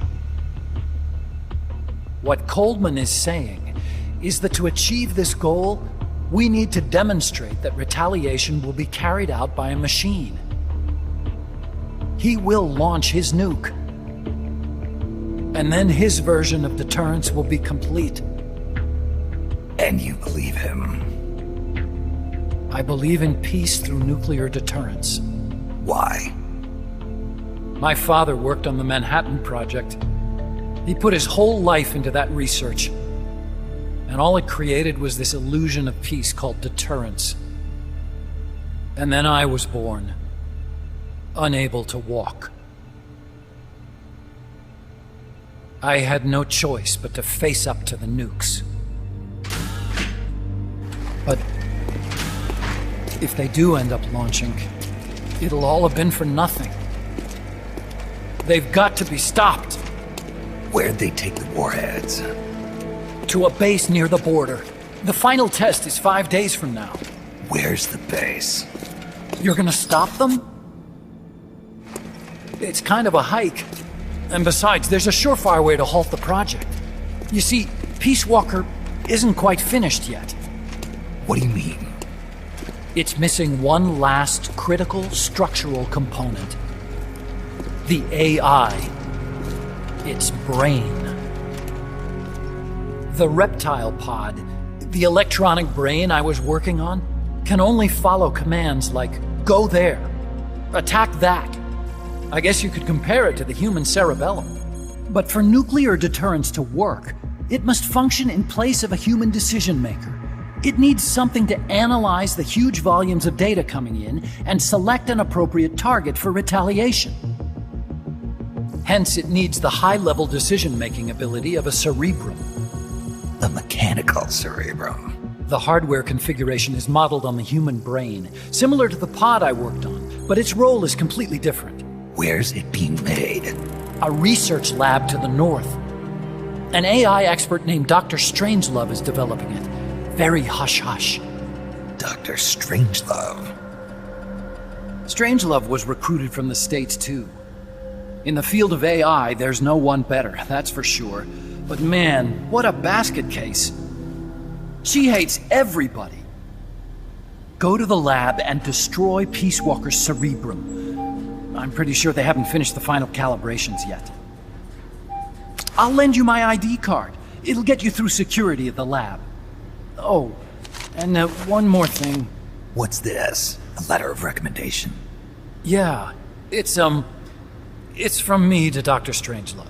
What Coldman is saying is that to achieve this goal, we need to demonstrate that retaliation will be carried out by a machine. He will launch his nuke. And then his version of deterrence will be complete. And you believe him? I believe in peace through nuclear deterrence. Why? My father worked on the Manhattan Project. He put his whole life into that research. And all it created was this illusion of peace called deterrence. And then I was born, unable to walk. I had no choice but to face up to the nukes. But if they do end up launching, it'll all have been for nothing. They've got to be stopped. Where'd they take the warheads? To a base near the border. The final test is 5 days from now. Where's the base? You're gonna stop them? It's kind of a hike. And besides, there's a surefire way to halt the project. You see, Peace Walker isn't quite finished yet. What do you mean? It's missing one last critical structural component. The AI. Its brain. The reptile pod, the electronic brain I was working on, can only follow commands like, go there, attack that. I guess you could compare it to the human cerebellum. But for nuclear deterrence to work, it must function in place of a human decision maker. It needs something to analyze the huge volumes of data coming in and select an appropriate target for retaliation. Hence, it needs the high-level decision-making ability of a cerebrum. A mechanical cerebrum. The hardware configuration is modeled on the human brain, similar to the pod I worked on, but its role is completely different. Where's it being made? A research lab to the north. An AI expert named Dr. Strangelove is developing it. Very hush-hush. Dr. Strangelove? Strangelove was recruited from the States, too. In the field of AI, there's no one better, that's for sure. But man, what a basket case. She hates everybody. Go to the lab and destroy Peace Walker's cerebrum. I'm pretty sure they haven't finished the final calibrations yet. I'll lend you my ID card. It'll get you through security at the lab. Oh, and one more thing. What's this? A letter of recommendation? Yeah, it's from me to Dr. Strangelove.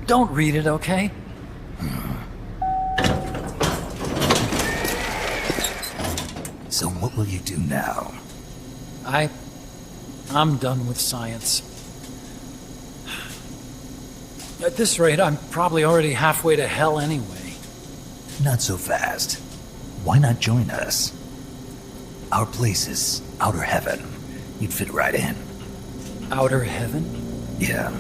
Don't read it, okay? So what will you do now? I'm done with science. At this rate, I'm probably already halfway to hell anyway. Not so fast. Why not join us? Our place is outer heaven. You'd fit right in. Outer heaven? Yeah.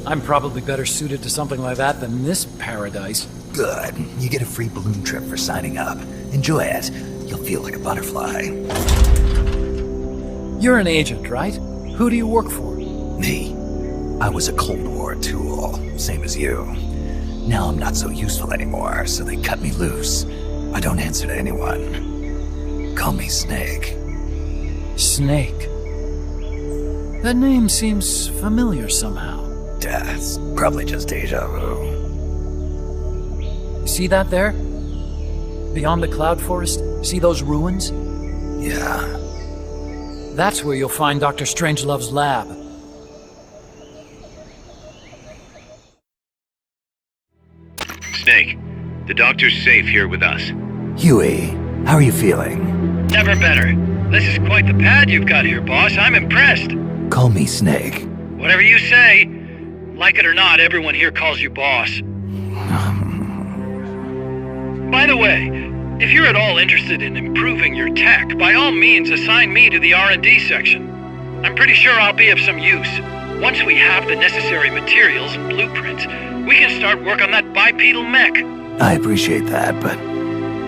I'm probably better suited to something like that than this paradise. Good. You get a free balloon trip for signing up. Enjoy it. You'll feel like a butterfly. You're an agent, right? Who do you work for? Me. I was a Cold War tool, same as you. Now I'm not so useful anymore, so they cut me loose. I don't answer to anyone. Call me Snake. Snake? That name seems familiar somehow. That's probably just deja vu. See that there? Beyond the cloud forest? See those ruins? Yeah. That's where you'll find Dr. Strangelove's lab. Snake, the doctor's safe here with us. Huey, how are you feeling? Never better. This is quite the pad you've got here, boss. I'm impressed. Call me Snake. Whatever you say. Like it or not, everyone here calls you boss. By the way, if you're at all interested in improving your tech, by all means assign me to the R&D section. I'm pretty sure I'll be of some use. Once we have the necessary materials and blueprints, we can start work on that bipedal mech. I appreciate that, but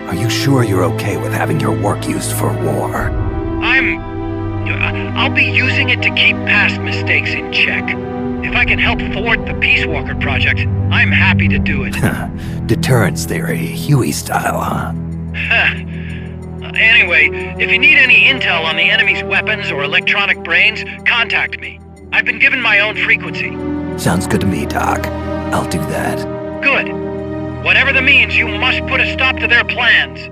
are you sure you're okay with having your work used for war? I'll be using it to keep past mistakes in check. If I can help thwart the Peace Walker project, I'm happy to do it. Deterrence theory, Huey style, huh? Anyway, if you need any intel on the enemy's weapons or electronic brains, contact me. I've been given my own frequency. Sounds good to me, Doc. I'll do that. Good. Whatever the means, you must put a stop to their plans.